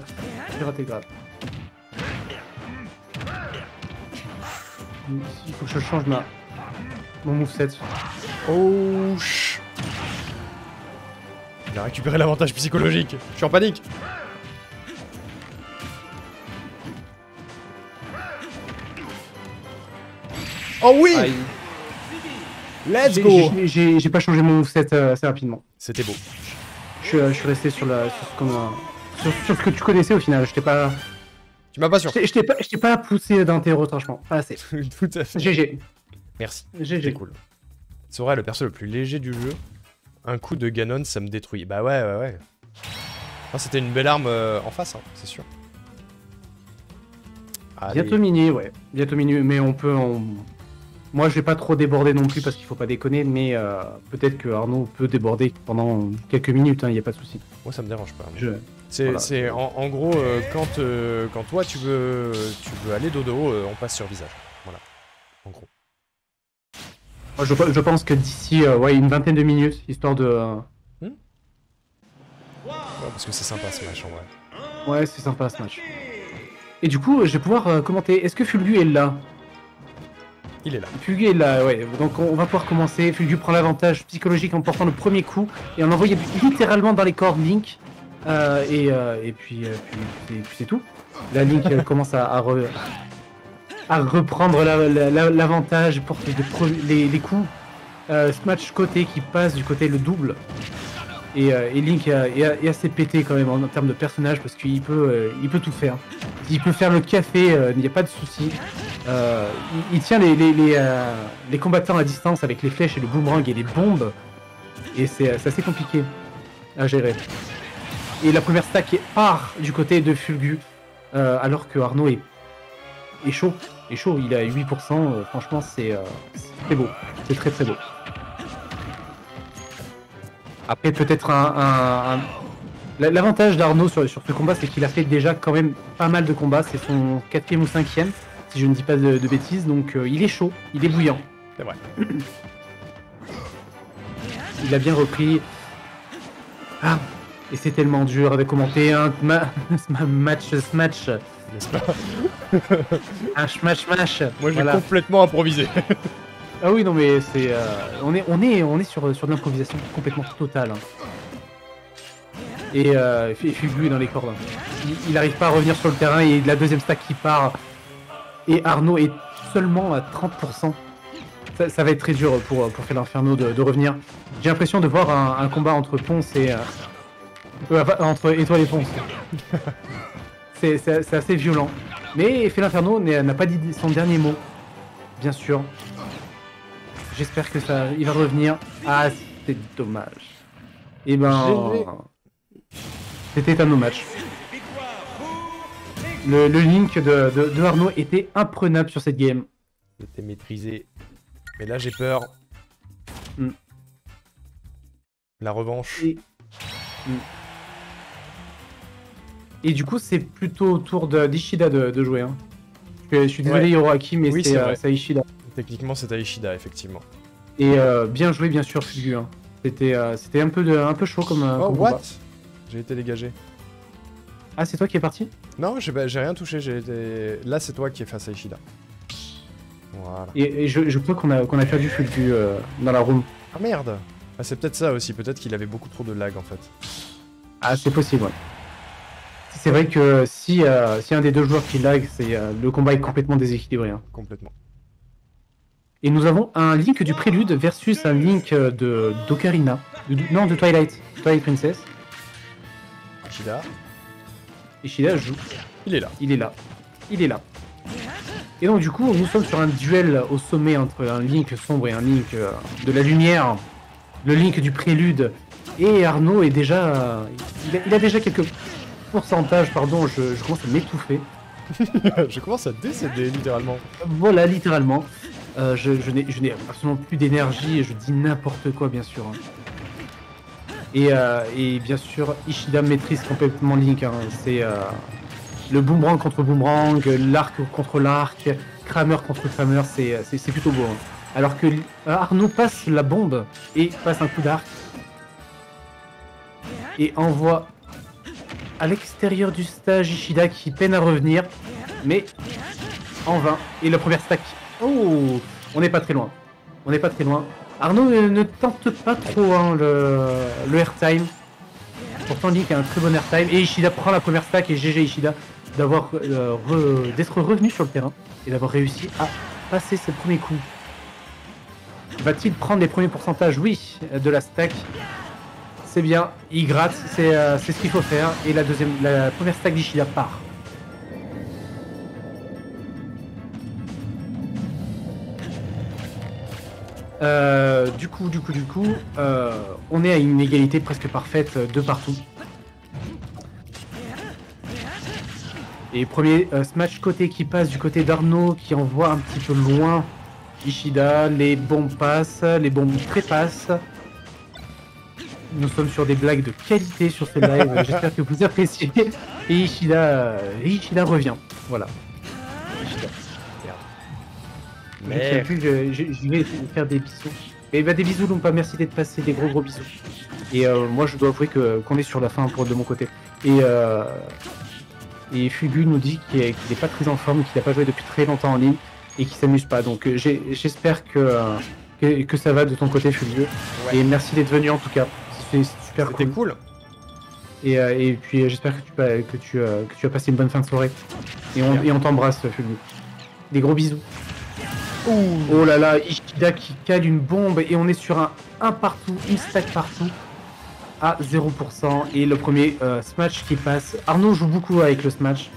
Il faut que je change mon moveset. Oh ch... Il a récupéré l'avantage psychologique. Je suis en panique. Oh oui. Aïe. Let's go. J'ai pas changé mon moveset assez rapidement. C'était beau. Je suis resté sur ce que tu connaissais au final. Je t'ai pas... Tu m'as pas sûr. Je t'ai pas poussé dans tes retranchements. Pas assez. Tout à fait. GG. Merci. GG. C'est cool. Sora est le perso le plus léger du jeu. Un coup de Ganon, ça me détruit. Bah ouais. Ah, c'était une belle arme en face, hein, c'est sûr. Allez. Bientôt minuit, ouais. Bientôt minuit, mais on peut... Moi, je vais pas trop déborder non plus parce qu'il faut pas déconner, mais peut-être que Arnaud peut déborder pendant quelques minutes, hein, y a pas de souci. Moi, ça me dérange pas. Voilà. C'est en gros, quand toi tu veux aller dodo, on passe sur visage. Voilà, en gros. Moi, je pense que d'ici une vingtaine de minutes, histoire de... Ouais, parce que c'est sympa ce match en vrai. Ouais, c'est sympa ce match. Et du coup, je vais pouvoir commenter. Est-ce que Fulgu est là? Il est là. Fulgu est là, ouais. Donc on va pouvoir commencer. Fulgu prend l'avantage psychologique en portant le premier coup et en envoyant littéralement dans les cordes Link. Et puis c'est tout. La Link commence à reprendre l'avantage pour les coups. Smash côté qui passe du côté le double. Et Link est assez pété quand même en termes de personnage parce qu'il peut tout faire. Il peut faire le café, il n'y a pas de souci. Il tient les combattants à distance avec les flèches et le boomerang et les bombes. Et c'est assez compliqué à gérer. Et la première stack part du côté de Fulgu, alors que Arnaud est chaud. Il a 8%, franchement c'est très beau. C'est très très beau. Après peut-être l'avantage d'Arnaud sur ce combat, c'est qu'il a fait déjà quand même pas mal de combats. C'est son 4e ou 5e, si je ne dis pas de bêtises. Donc il est chaud, il est bouillant. C'est vrai. Il a bien repris. Ah, et c'est tellement dur de commenter un match smash. N'est-ce pas? Un smash. Moi j'ai complètement improvisé. Ah oui, non mais c'est on est sur de l'improvisation complètement totale. Et Fulgu est dans les cordes. Il n'arrive pas à revenir sur le terrain et la deuxième stack qui part. Et Arnaud est seulement à 30%. Ça va être très dur pour faire l'Inferno de revenir. J'ai l'impression de voir un combat entre Ponce et entre Étoile et Ponce. C'est assez violent. Mais L'Inferno n'a pas dit son dernier mot. Bien sûr. J'espère que il va revenir. Ah, c'est dommage. Et ben, c'était un no match. Le Link de Arnaud était imprenable sur cette game. C'était maîtrisé. Mais là j'ai peur. La revanche. Et du coup c'est plutôt au tour d'Ishida de jouer. Hein. Je suis désolé Hiroaki, mais oui, c'est à Ishida. Techniquement c'est à Ishida, effectivement. Et bien joué bien sûr Fulgu. Hein. C'était un peu chaud comme what? J'ai été dégagé. Ah, c'est toi qui es parti? Non, j'ai rien touché, là c'est toi qui es face à Ishida. Voilà. Et je crois qu'on a perdu Fulgu dans la room. Ah merde! Ah, c'est peut-être ça aussi, peut-être qu'il avait beaucoup trop de lag en fait. Ah, c'est possible, ouais. C'est vrai que si un des deux joueurs qui lag, le combat est complètement déséquilibré. Hein. Complètement. Et nous avons un Link du Prélude versus un Link d'Ocarina. Non, de Twilight Princess. Ishida joue. Il est là. Et donc du coup, nous sommes sur un duel au sommet entre un Link sombre et un Link de la lumière. Le Link du Prélude. Et Arnaud est déjà... il a déjà quelques pourcentages, pardon, je commence à m'étouffer. Je commence à décéder, littéralement. Voilà, littéralement. Je n'ai absolument plus d'énergie et je dis n'importe quoi, bien sûr. Hein. Et bien sûr, Ishida maîtrise complètement Link. Hein. C'est le boomerang contre boomerang, l'arc contre l'arc, Kramer contre Kramer, c'est plutôt beau. Hein. Alors que Arnaud passe la bombe et passe un coup d'arc et envoie à l'extérieur du stage Ishida qui peine à revenir, mais en vain. Et la première stack. Oh, on n'est pas très loin. Arnaud ne tente pas trop hein, le airtime. Pourtant Link a un très bon airtime et Ishida prend la première stack et GG Ishida d'être revenu sur le terrain et d'avoir réussi à passer ses premiers coups. Va-t-il prendre les premiers pourcentages? Oui, de la stack. C'est bien, il gratte, c'est ce qu'il faut faire. Et la première stack d'Ishida part. Du coup, on est à une égalité presque parfaite de partout. Et premier smash côté qui passe du côté d'Arnaud qui envoie un petit peu loin Ishida, les bombes passent, les bombes trépassent. Nous sommes sur des blagues de qualité sur ce live, j'espère que vous appréciez. Et Ishida revient, voilà. Ishida. Merde. Je vais faire des bisous. Et bah des bisous Lumpa, merci d'être passé, des gros bisous. Et moi je dois avouer qu'on est sur la fin de mon côté. Et Fulgu nous dit qu'il n'est pas très en forme, qu'il n'a pas joué depuis très longtemps en ligne. et qui s'amuse pas. Donc j'espère que ça va de ton côté, Fulvio. Ouais. Et merci d'être venu en tout cas. C'est super C'était cool. Et puis j'espère que tu as passé une bonne fin de soirée. Et on t'embrasse, Fulvio. Des gros bisous. Oh là là, Ishida qui cale une bombe et on est sur un partout, une stack partout à 0%. Et le premier smash qui passe. Arnaud joue beaucoup avec le smash.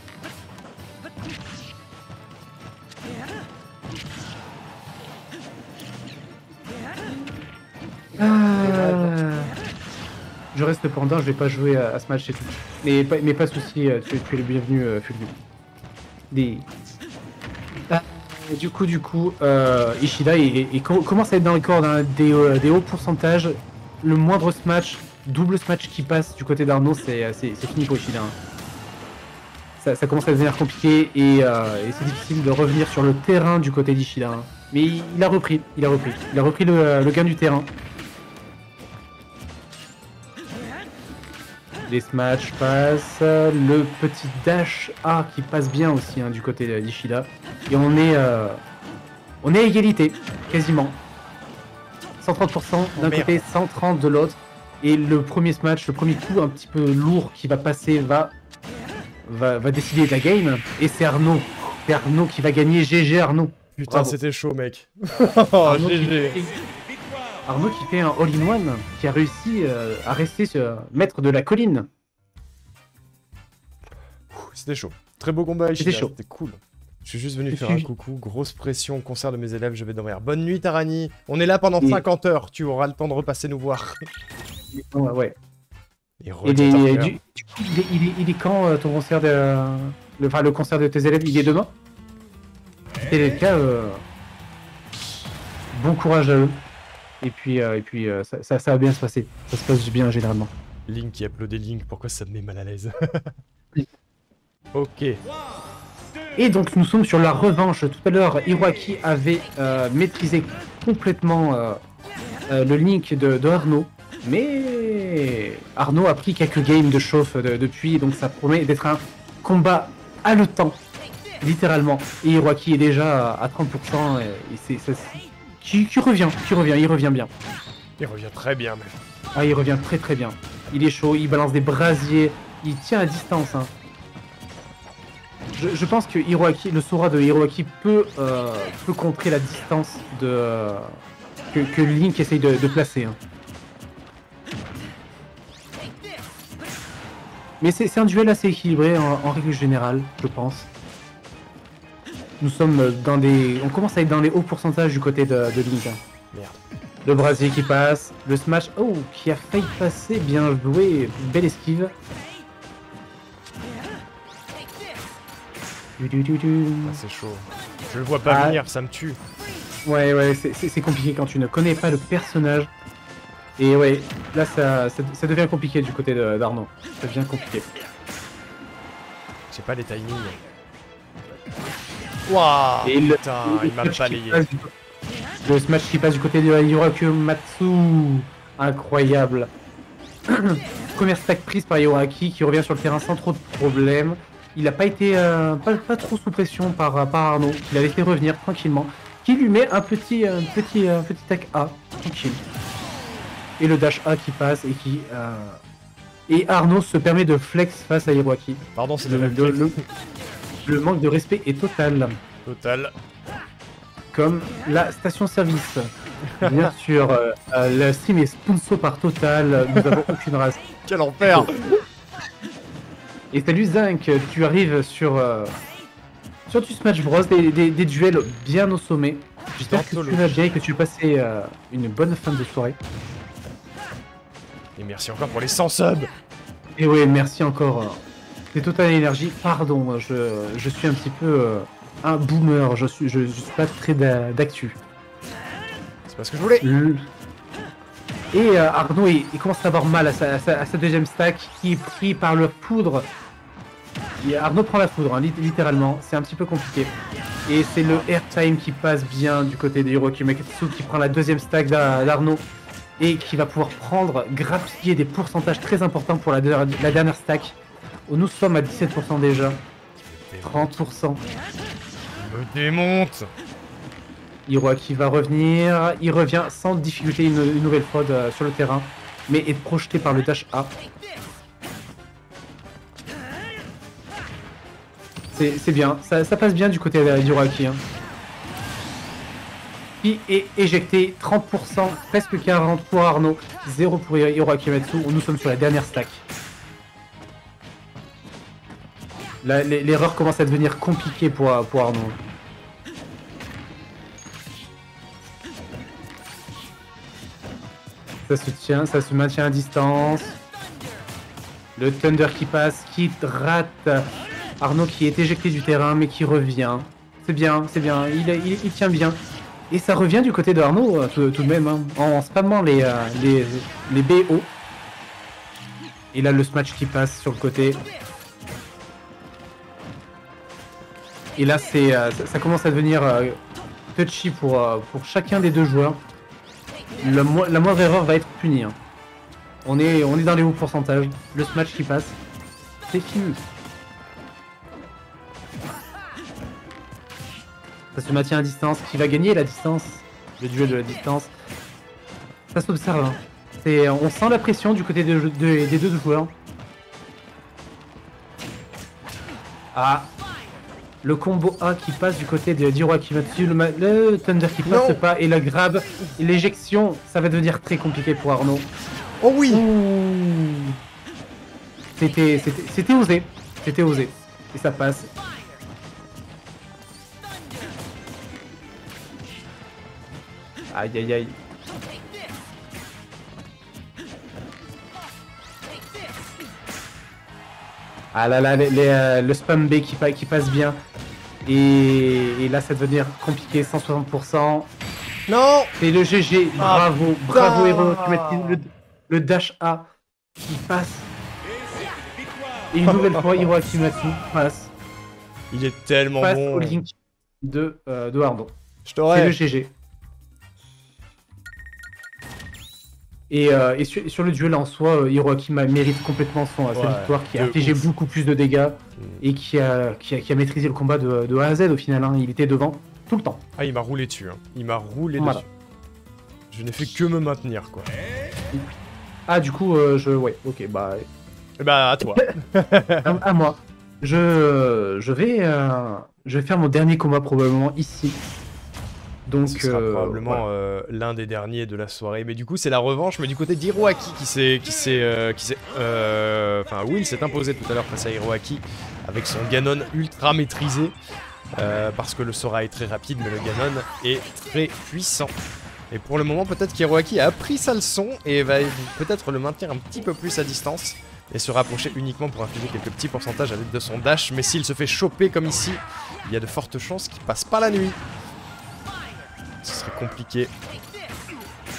Je reste pendant, je vais pas jouer à ce match, c'est tout. Mais pas de soucis, tu es le bienvenu, Fulvio. Du coup, Ishida commence à être dans les cordes des hauts pourcentages. Le moindre smash, double smash qui passe du côté d'Arnaud, c'est fini pour Ishida. Ça commence à devenir compliqué et c'est difficile de revenir sur le terrain du côté d'Ishida. Mais il a repris le gain du terrain. Les smash passent, le petit dash A qui passe bien aussi du côté d'Ishida. Et on est à égalité, quasiment. 130% d'un côté, 130% de l'autre. Et le premier smash, le premier coup un petit peu lourd qui va passer va décider de la game. Et c'est Arnaud. C'est Arnaud qui va gagner. GG Arnaud. Putain, c'était chaud, mec. Oh, GG. Arnaud qui fait un all-in-one, qui a réussi à rester maître de la colline. C'était chaud. Très beau combat, Ishida. C'était chaud. C'était cool. Je suis juste venu faire un coucou. Grosse pression, concert de mes élèves, je vais dormir. Bonne nuit, Tarani. On est là pendant 50 heures. Tu auras le temps de repasser nous voir. Ouais. Et il est quand ton concert le concert de tes élèves, il est demain? C'était le cas. Bon courage à eux. Et puis ça va bien se passer. Ça se passe bien généralement. Link qui applaudit Link, pourquoi ça me met mal à l'aise? Ok. Et donc nous sommes sur la revanche. Tout à l'heure, Hiroaki avait maîtrisé complètement le Link de Arnaud. Mais Arnaud a pris quelques games de chauffe depuis, donc ça promet d'être un combat haletant, littéralement. Et Hiroaki est déjà à 30% et qui revient bien. Il revient très bien même. Ah, il revient très bien. Il est chaud, il balance des brasiers, il tient à distance. Je pense que Hiroaki, le Sora de Hiroaki peut contrer la distance que Link essaye de placer. Mais c'est un duel assez équilibré en règle générale, je pense. Nous sommes on commence à être dans les hauts pourcentages du côté de Link. Merde. Le brasier qui passe, le smash, qui a failli passer, bien joué, belle esquive. Ah, c'est chaud. Je le vois pas venir, ça me tue. Ouais, c'est compliqué quand tu ne connais pas le personnage. Et ouais, là ça devient compliqué du côté d'Arnaud. Ça devient compliqué. J'ai pas les timings. Waouh! Putain, il m'a balayé. Le smash qui passe du côté de Hiroaki Matsu. Incroyable. Première stack prise par Hiroaki qui revient sur le terrain sans trop de problèmes. Il n'a pas été pas trop sous pression par Arnaud. Il a laissé revenir tranquillement. Qui lui met un petit stack A. Tranquille. Et le dash A qui passe et Arnaud se permet de flex face à Hiroaki. Pardon, c'est le manque de respect est total. Total. Comme la station-service. Bien sûr, le stream est sponsor par Total, nous avons aucune race. Quel enfer! Et salut Zinc, tu arrives sur du Smash Bros, des duels bien au sommet. J'espère que tu vas bien et que tu vas passer une bonne fin de soirée. Et merci encore pour les 100 subs! Et oui, merci encore. C'est Total Énergie, pardon, je suis un petit peu un boomer, je suis pas très d'actu. C'est pas ce que je voulais! Et Arnaud, il commence à avoir mal à sa deuxième stack qui est pris par le foudre. Et Arnaud prend la foudre, littéralement, c'est un petit peu compliqué. Et c'est le airtime qui passe bien du côté de Hiroaki Makatsu qui prend la deuxième stack d'Arnaud et qui va pouvoir grappiller des pourcentages très importants pour la dernière stack. Où nous sommes à 17% déjà. 30%. Me démonte. Hiroaki va revenir. Il revient sans difficulté une nouvelle fois sur le terrain. Mais est projeté par le dash A. C'est bien. Ça passe bien du côté d'Hiroaki. Hein. Qui est éjecté. 30%, presque 40% pour Arnaud. 0 pour Hiroaki Matsu. Nous sommes sur la dernière stack. L'erreur commence à devenir compliquée pour Arnaud. Ça se tient, ça se maintient à distance. Le Thunder qui passe, qui rate Arnaud qui est éjecté du terrain mais qui revient. C'est bien, il tient bien. Et ça revient du côté de Arnaud tout de même, hein, en spammant les BO. Et là le smash qui passe sur le côté. Et là ça commence à devenir touchy pour chacun des deux joueurs. La moindre erreur va être punie. Hein. On est dans les hauts pourcentages. Le smash qui passe, c'est fini. Ça se maintient à distance. Qui va gagner la distance? Le duel de la distance. Ça s'observe. Hein. On sent la pression du côté des deux joueurs. Ah. Le combo A qui passe du côté d'Hiroaki Matsu, le Thunder qui passe pas, et la grab, et l'éjection, ça va devenir très compliqué pour Arnaud. Oh oui. C'était osé, et ça passe. Aïe aïe aïe. Ah là là, le spam B qui passe bien. Et là, ça va devenir compliqué, 160%. Non. Et le GG, bravo, bravo Hero, tu mets le dash A qui passe. Et une nouvelle fois, Hiroaki Matsu passe. Il est tellement passe bon. Au link de Arnaud. Je t'aurais. C'est le GG. Et sur le duel en soi, Hiroaki mérite complètement sa victoire, qui a infligé beaucoup plus de dégâts et qui a maîtrisé le combat de A à Z au final. Hein. Il était devant tout le temps. Ah, il m'a roulé dessus. Hein. Il m'a roulé dessus. Je n'ai fait que me maintenir, quoi. Ah, du coup, ouais, ok, bah... Bah, à toi. à moi. Je vais faire mon dernier combat probablement ici. Donc, ce sera probablement l'un des derniers de la soirée. Mais du coup, c'est la revanche. Mais du côté d'Hiroaki enfin, Will s'est imposé tout à l'heure face à Hiroaki avec son Ganon ultra maîtrisé. Parce que le Sora est très rapide, mais le Ganon est très puissant. Et pour le moment, peut-être qu'Hiroaki a appris sa leçon et va peut-être le maintenir un petit peu plus à distance. Et se rapprocher uniquement pour infliger quelques petits pourcentages à l'aide de son dash. Mais s'il se fait choper comme ici, il y a de fortes chances qu'il passe pas la nuit. Ce serait compliqué.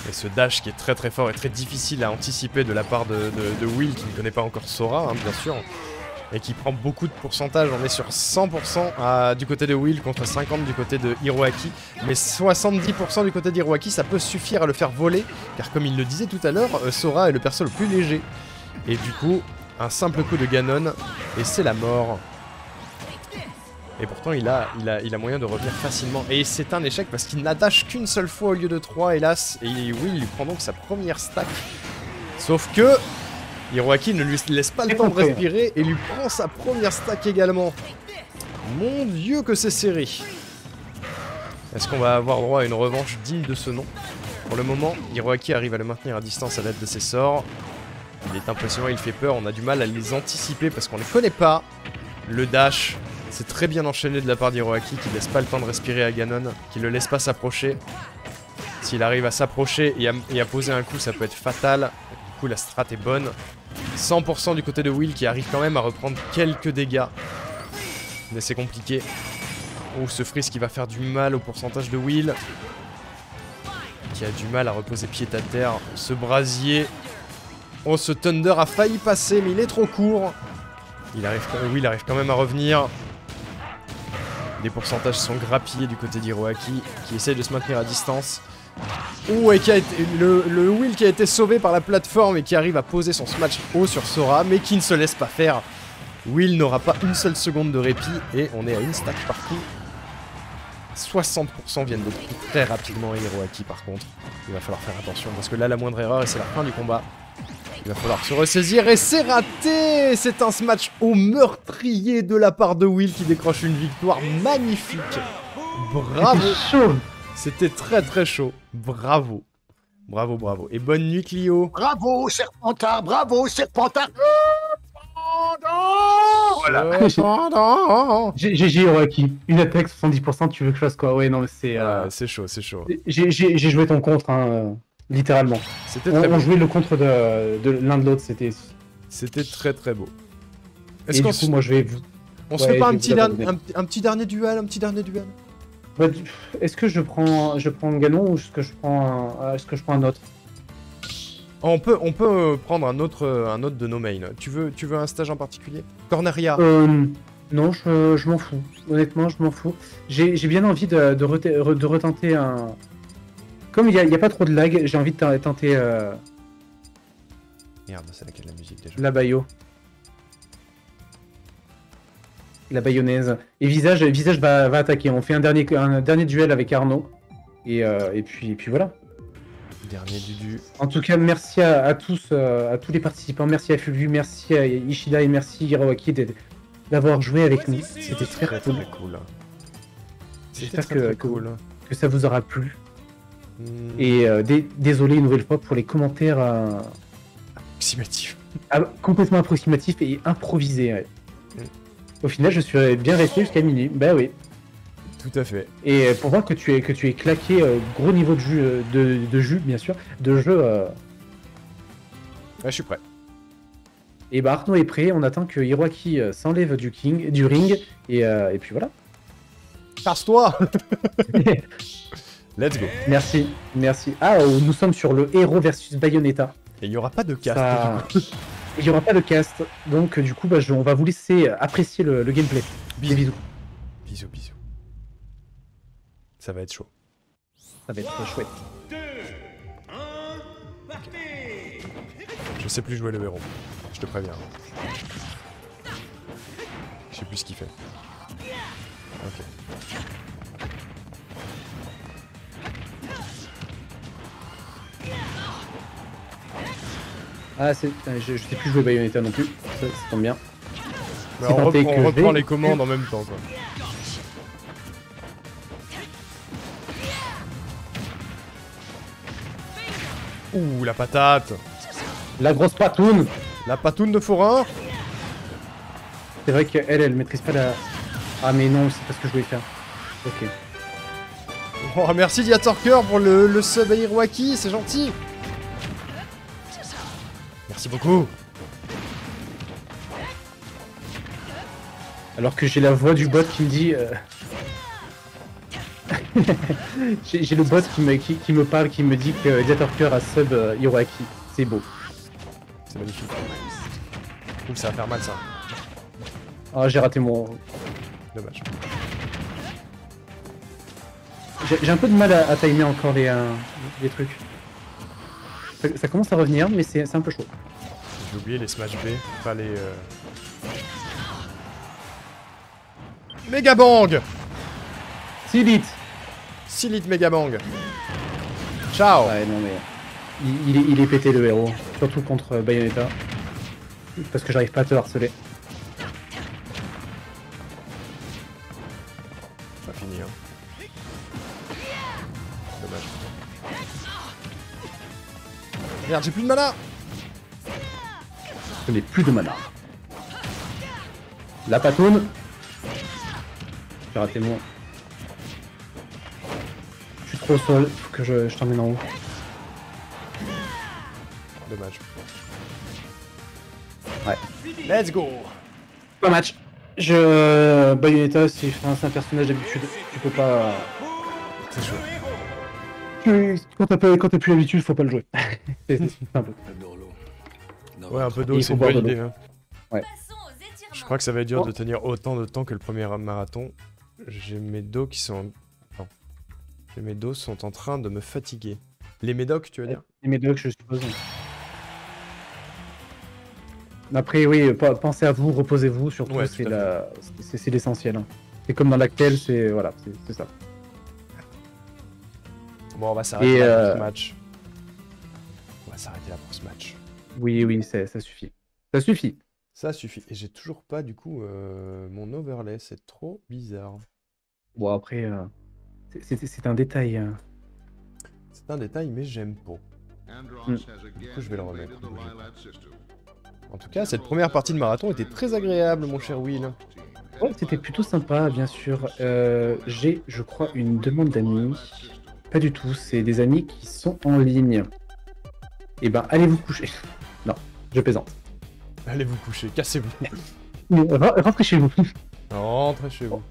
Et ce dash qui est très très fort et très difficile à anticiper de la part de Will, qui ne connaît pas encore Sora, hein, bien sûr. Et qui prend beaucoup de pourcentage. On est sur 100% du côté de Will contre 50% du côté de Hiroaki. Mais 70% du côté d'Hiroaki, ça peut suffire à le faire voler. Car comme il le disait tout à l'heure, Sora est le perso le plus léger. Et du coup, un simple coup de Ganon, et c'est la mort. Et pourtant, il a moyen de revenir facilement. Et c'est un échec parce qu'il n'attache qu'une seule fois au lieu de 3, hélas. Et Will lui prend donc sa première stack. Sauf que Hiroaki ne lui laisse pas le temps de respirer et lui prend sa première stack également. Mon Dieu que c'est serré. Est-ce qu'on va avoir droit à une revanche digne de ce nom? Pour le moment, Hiroaki arrive à le maintenir à distance à l'aide de ses sorts. Il est impressionnant, il fait peur, on a du mal à les anticiper parce qu'on ne les connaît pas. Le dash, c'est très bien enchaîné de la part d'Hiroaki qui laisse pas le temps de respirer à Ganon, qui le laisse pas s'approcher. S'il arrive à s'approcher et à poser un coup, ça peut être fatal. Du coup, la strat est bonne. 100% du côté de Will qui arrive quand même à reprendre quelques dégâts. Mais c'est compliqué. Oh, ce freeze qui va faire du mal au pourcentage de Will. Qui a du mal à reposer pied à terre. Ce brasier. Oh, ce Thunder a failli passer, mais il est trop court. Will arrive quand même à revenir. Les pourcentages sont grappillés du côté d'Hiroaki, qui essaye de se maintenir à distance. Oh, et le Will qui a été sauvé par la plateforme et qui arrive à poser son smash haut sur Sora, mais qui ne se laisse pas faire. Will n'aura pas une seule seconde de répit, et on est à une stack partout. 60% viennent de très rapidement à Hiroaki par contre. Il va falloir faire attention parce que là la moindre erreur et c'est la fin du combat. Il va falloir se ressaisir et c'est raté. C'est un smash au meurtrier de la part de Will qui décroche une victoire magnifique. Bravo. C'était très très chaud. Bravo. Bravo, bravo. Et bonne nuit Clio. Bravo Serpentard, bravo Serpentard. Voilà. GG Hiroaki. Une attaque 70%, tu veux que je fasse quoi? Ouais, non, mais c'est... c'est chaud, c'est chaud. J'ai joué ton contre, hein, littéralement. C'était très beau. On jouait le contre de l'un de l'autre, c'était... C'était très très beau. Est-ce qu'on moi je vais... On se fait pas un petit dernier duel, Bah, est-ce que je prends Ganon ou est-ce que je prends un autre? On peut prendre un autre de nos mains. Tu veux un stage en particulier? Corneria. Non, je m'en fous. Honnêtement, je m'en fous. J'ai bien envie de retenter un... Comme il y a pas trop de lag, j'ai envie de tenter... Merde, c'est laquelle la musique déjà? La Bayo. La bayonnaise. Et Visage va attaquer. On fait un dernier duel avec Arnaud. Et puis voilà. Dernier Dudu. En tout cas, merci à tous les participants. Merci à Fulvu, merci à Ishida et merci Hiroaki d'avoir joué avec nous. C'était très cool. J'espère que ça vous aura plu. Et désolé une nouvelle fois pour les commentaires approximatifs. Complètement approximatifs et improvisés. Ouais. Au final, je suis bien resté jusqu'à minuit. Bah oui. Tout à fait. Et pour voir que tu es claqué, gros niveau de jeu, de jeu, bien sûr, de jeu. Ouais, je suis prêt. Et bah Arnaud est prêt, on attend que Hiroaki s'enlève du ring, et puis voilà. Passe-toi. Let's go. Merci. Ah, nous sommes sur le héros versus Bayonetta. Et il n'y aura pas de cast. Il n'y aura pas de cast, donc du coup, on va vous laisser apprécier le gameplay. Bisous. Bisous. Ça va être chaud. Ça va être chouette. 2, 1, partez. Je sais plus jouer le héros. Je te préviens. Je sais plus ce qu'il fait. Ok. Ah, je sais plus jouer Bayonetta non plus. Ça tombe bien. Mais on reprend les commandes en même temps, quoi. Ouh, la patate. La grosse patoune. La patoune de forain. C'est vrai qu'elle maîtrise pas la... Ah mais non, c'est pas ce que je voulais faire. Ok. Oh, merci Diatorker pour le sub à Hiroaki, c'est gentil. Merci beaucoup. Alors que j'ai la voix du bot qui me dit... j'ai le bot qui me parle, qui me dit que Diatorker a sub Hiroaki. C'est beau. C'est magnifique. Ouh, ça va faire mal ça. Ah, j'ai raté mon... Dommage. J'ai un peu de mal à timer encore les trucs. Ça commence à revenir, mais c'est un peu chaud. J'ai oublié les Smash B, enfin les... Mega Bang. Silit Mega Bang. Ciao. Ouais, non mais... Il est pété le héros, surtout contre Bayonetta. Parce que j'arrive pas à te harceler. Ça finit, hein. Dommage. Merde, j'ai plus de mana. Je n'ai plus de mana. La patoune. J'ai raté mon... Je suis trop au sol, faut que je t'emmène en haut. Dommage. Ouais. Let's go. Pas match. Bayonetta, c'est un personnage d'habitude. Tu peux pas... C'est chaud. Quand t'as plus l'habitude, faut pas le jouer. C'est simple. Ouais, un peu d'eau, c'est une bonne idée. Hein. Ouais. Je crois que ça va être dur de tenir autant de temps que le premier marathon. J'ai mes dos qui sont... Non. Mes dos sont en train de me fatiguer. Les médocs, tu veux dire? Les médocs, je suppose. Après, oui, pensez à vous, reposez-vous, surtout, ouais, c'est l'essentiel. Hein. C'est comme dans l'actel, c'est... Voilà, c'est ça. Bon, on va s'arrêter là pour Et ce match. On va s'arrêter là pour ce match. oui, ça suffit. Ça suffit. Ça suffit. Et j'ai toujours pas, du coup, mon overlay. C'est trop bizarre. Bon, après, c'est un détail. C'est un détail, mais j'aime pas. Du coup, je vais le remettre. En tout cas, cette première partie de marathon était très agréable, mon cher Will. Ouais, c'était plutôt sympa, bien sûr. J'ai, je crois, une demande d'amis. Pas du tout, c'est des amis qui sont en ligne. Eh ben, allez vous coucher. Non, je plaisante. Allez vous coucher, cassez-vous. Rentrez chez vous. Rentrez chez vous.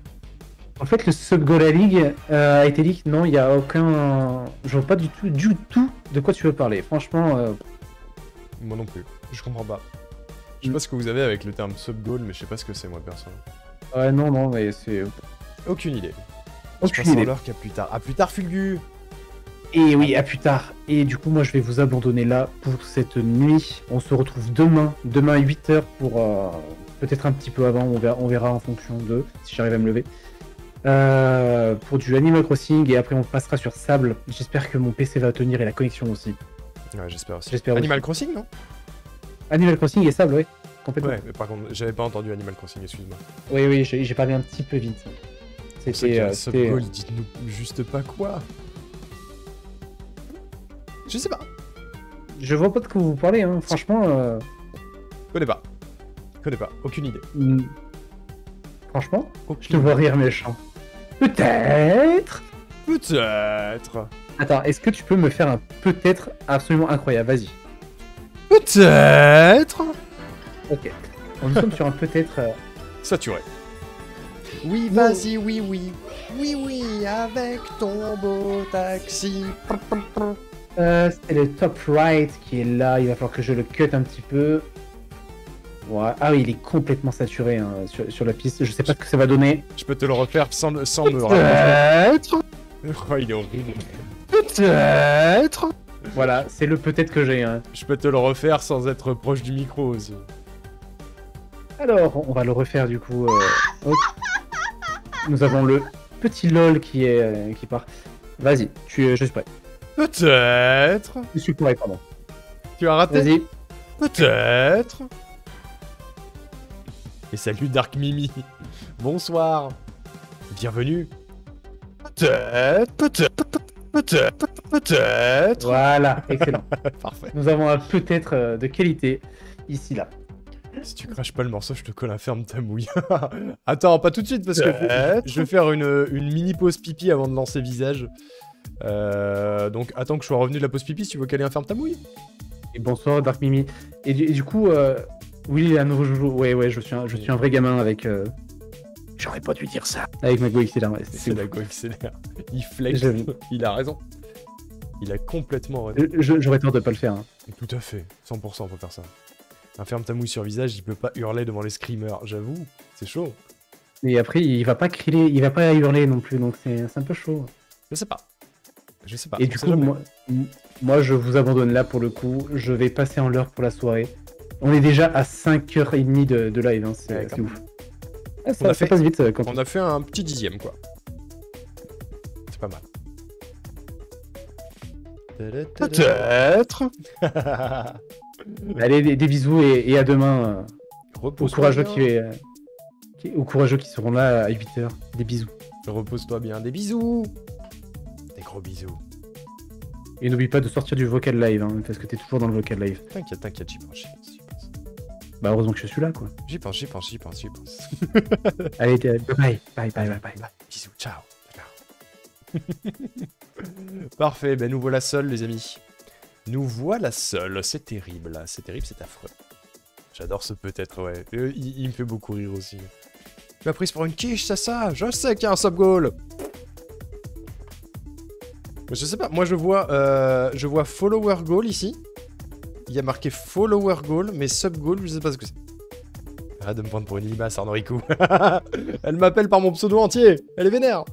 En fait, le Subgola League a été leak. Non, il n'y a aucun... Je vois pas du tout de quoi tu veux parler. Franchement... Moi non plus, je comprends pas. Je sais pas ce que vous avez avec le terme sub-goal, mais je sais pas ce que c'est moi perso. Ouais, non, mais c'est... Aucune idée. Aucune Je pense idée. l'heure qu'à plus tard. À plus tard, Fulgu. Et oui, à plus tard. Et du coup, moi, je vais vous abandonner là pour cette nuit. On se retrouve demain à 8h pour... peut-être un petit peu avant, on verra en fonction de si j'arrive à me lever. Pour du Animal Crossing, et après on passera sur Sable. J'espère que mon PC va tenir et la connexion aussi. Ouais, j'espère aussi. J'espère Animal aussi. Crossing, non? Animal Crossing et Sable, oui. Complètement. Ouais, mais par contre, j'avais pas entendu Animal Crossing, excuse-moi. Oui, j'ai parlé un petit peu vite. C'était... Sub-goal, dites-nous juste pas quoi. Je sais pas. Je vois pas de quoi vous parlez, hein. Franchement... Connais pas. Aucune idée. Franchement, je te Aucune vois rire méchant. Peut-être. Peut-être. Attends, est-ce que tu peux me faire un peut-être absolument incroyable? Vas-y. Peut-être. Ok. Nous sommes sur un peut-être... Saturé. Oui, vas-y, oui, avec ton beau taxi. C'est le top right qui est là. Il va falloir que je le cut un petit peu. Ouais. Ah oui, il est complètement saturé hein, sur la piste. Je sais pas ce que ça va donner. Je peux te le refaire sans me rapprocher. Peut-être. Oh, il est horrible. Peut-être. Voilà, c'est le peut-être que j'ai. Hein. Je peux te le refaire sans être proche du micro aussi. Alors, on va le refaire du coup. Hop. Nous avons le petit lol qui part. Vas-y, je suis prêt. Peut-être. Je suis prêt, pardon. Tu as raté? Vas-y. Peut-être. Et salut Dark Mimi. Bonsoir. Bienvenue. Peut-être. Voilà, excellent. Parfait. Nous avons un peut-être de qualité ici là. Si tu craches pas le morceau, je te colle un ferme ta mouille. Attends, pas tout de suite parce que je vais faire une mini pause pipi avant de lancer visage. Donc attends que je sois revenu de la pause pipi si tu veux caler un ferme ta mouille. Et bonsoir Dark Mimi. Et du coup, oui, il a un nouveau joujou. Ouais, je suis un vrai gamin avec. J'aurais pas dû dire ça. Avec ma Go XLR, ouais, C'est la Go XLR. Il flex, il a raison. Il a complètement raison. J'aurais tort de pas le faire. Hein. Tout à fait, 100% on peut faire ça. Un ferme ta mouille sur visage, il peut pas hurler devant les screamers, j'avoue, c'est chaud. Et après, il va pas crier, il va pas hurler non plus, donc c'est un peu chaud. Je sais pas. Et du coup, moi, je vous abandonne là pour le coup. Je vais passer en l'heure pour la soirée. On est déjà à 5h30 de live, hein. C'est ouf. Ah, ça passe vite quand on a fait un petit dixième, quoi. C'est pas mal. Peut-être. Allez, des bisous et à demain. Aux courageux aux courageux qui seront là à 8h. Des bisous. Repose-toi bien. Des bisous. Des gros bisous. Et n'oublie pas de sortir du vocal live, hein, parce que t'es toujours dans le vocal live. T'inquiète, j'y pense. Bah heureusement que je suis là, quoi. J'y pense. Allez, bye. Bisous, ciao. Parfait, ben nous voilà seuls, les amis. Nous voilà seuls, c'est terrible, c'est affreux. J'adore ce peut-être, ouais. Il me fait beaucoup rire aussi. Tu m'as prise pour une quiche, ça. Je sais qu'il y a un sub-goal. Je sais pas, moi je vois follower goal ici. Il y a marqué follower goal, mais sub goal, je sais pas ce que c'est. Arrête de me prendre pour une limace, Arnorico. Elle m'appelle par mon pseudo entier. Elle est vénère.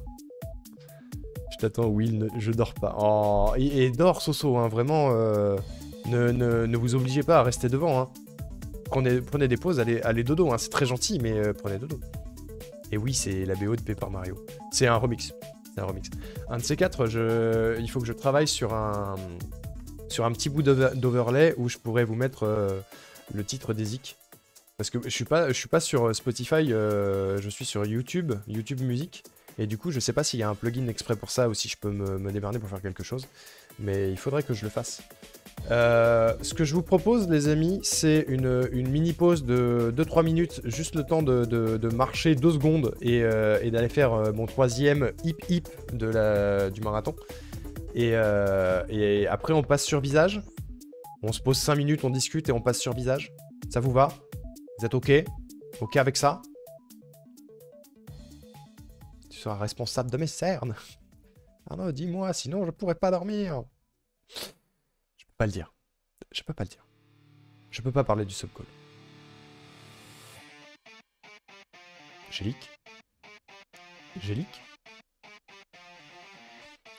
Je t'attends, Will, je dors pas. Oh, et dors, Soso, hein, vraiment. Ne vous obligez pas à rester devant. Hein. Prenez des pauses, allez dodo. Hein. C'est très gentil, mais prenez dodo. Et oui, c'est la BO de Paper Mario. C'est un remix. C'est un remix. Un de ces quatre, il faut que je travaille sur un petit bout d'overlay où je pourrais vous mettre le titre des zik. Parce que je suis pas sur Spotify, je suis sur YouTube Music. Et du coup, je sais pas s'il y a un plugin exprès pour ça ou si je peux me démerder pour faire quelque chose. Mais il faudrait que je le fasse. Ce que je vous propose, les amis, c'est une mini pause de 2-3 minutes, juste le temps de marcher 2 secondes et d'aller faire mon 3e hip du marathon. Et après, on passe sur visage. On se pose 5 minutes, on discute et on passe sur visage. Ça vous va? Vous êtes OK? OK avec ça? Tu seras responsable de mes cernes. Ah non, dis-moi, sinon je pourrais pas dormir. Je peux pas le dire. Je peux pas le dire. Je peux pas parler du subcall. Gélique. Gélique.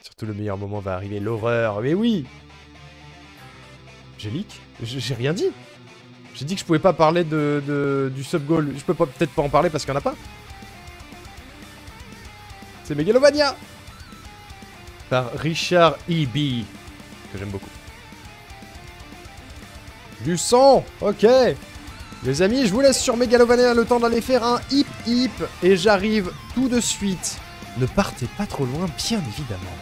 Surtout le meilleur moment va arriver, l'horreur. Mais oui! Gélique? J'ai rien dit. J'ai dit que je pouvais pas parler du subgoal. Je peux peut-être pas en parler parce qu'il y en a pas. C'est Megalovania! Par Richard E.B. que j'aime beaucoup. Du sang! Ok! Les amis, je vous laisse sur Megalovania le temps d'aller faire un hip et j'arrive tout de suite. Ne partez pas trop loin, bien évidemment.